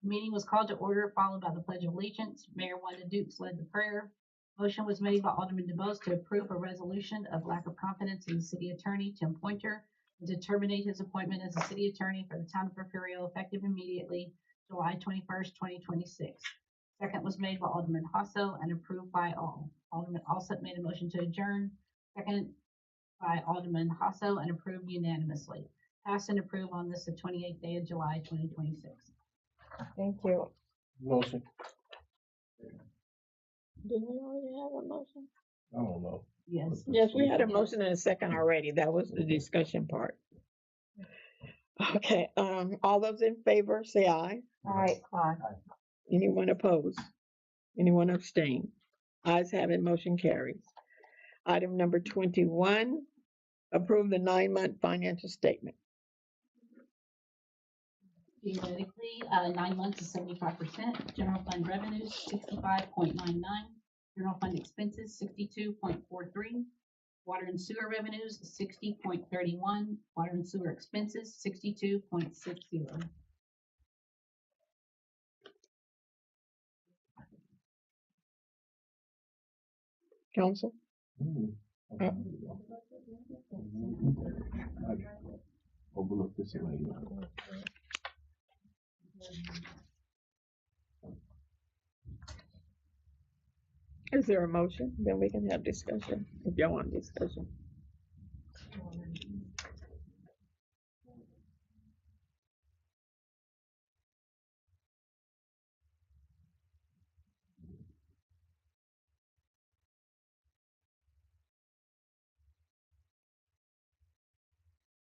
The meeting was called to order, followed by the Pledge of Allegiance. Mayor Wanda Dukes led the prayer. Motion was made by Alderman DeBose to approve a resolution of lack of confidence in the city attorney, Tim Pointer, and to terminate his appointment as the city attorney for the town of Refugio effective immediately, July 21st, 2026. Second was made by Alderman Hasso and approved by all. Alderman Alsop made a motion to adjourn. Second by Alderman Hasso and approved unanimously. Passed and approved on this, the 28th day of July, 2026. Thank you. Motion. Didn't we already have a motion? I don't know. Yes. Yes, we had a motion and a second already. That was the discussion part. Okay, all those in favor, say aye. All right. Anyone opposed? Anyone abstain? Ayes have it, motion carries. Item number 21, approve the 9-month financial statement. Theoretically, 9 months is 75%. General fund revenues, 65.99. General fund expenses, 62.43. Water and sewer revenues, 60.31. Water and sewer expenses, 62.60. Council? Overlook this way. Is there a motion? Then we can have discussion, if y'all want discussion.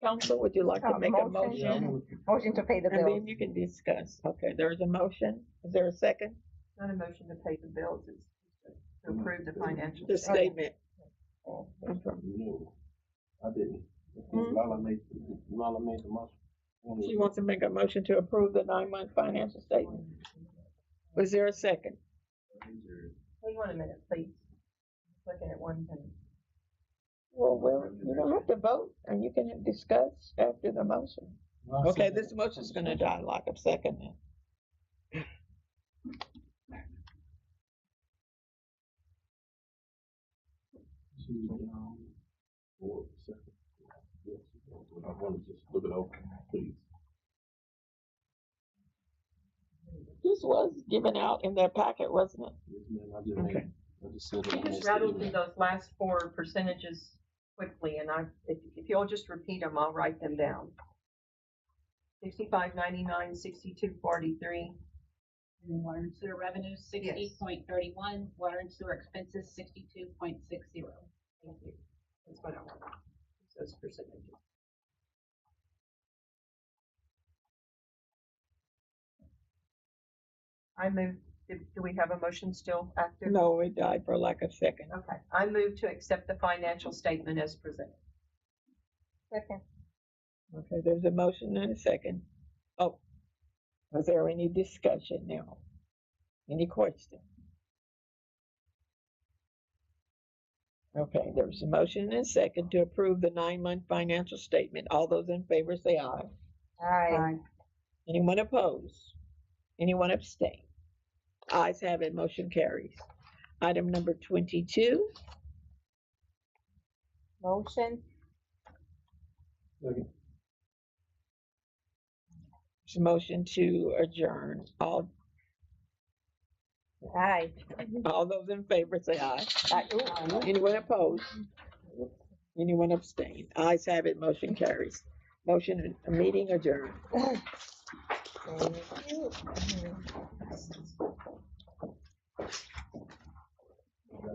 Council, would you like to make a motion? Motion to pay the And bills. then you can discuss. Okay, there's a motion. Is there a second? Not a motion to pay the bills, it's to approve the financial. The statement. No, I didn't. Lala made the motion. She wants to make a motion to approve the 9-month financial statement. Was there a second? Hang on a minute, please. Looking at one thing. Well, you don't have to vote, and you can discuss after the motion. Okay, this motion's gonna die like a second then. I want to just look it over, please. This was given out in their packet, wasn't it? Yes, ma'am, I just Okay. made, I just said. You just rattled through those last four percentages quickly, and if you'll just repeat them, I'll write them down. 65.99, 62.43. And water and sewer revenues, 60.31. Water and sewer expenses, 62.60. Thank you. That's what I want. Those percentages. I move, do we have a motion still active? No, it died for like a second. Okay, I move to accept the financial statement as presented. Second. Okay, there's a motion and a second. Oh, is there any discussion now? Any question? Okay, there's a motion and a second to approve the 9-month financial statement. All those in favor say aye. Aye. Anyone opposed? Anyone abstain? Ayes have it, motion carries. Item number 22, Motion? is a motion to adjourn. Aye. All those in favor say aye. Aye. Ooh. Anyone opposed? Anyone abstain? Ayes have it, motion carries. Meeting adjourned. Thank you.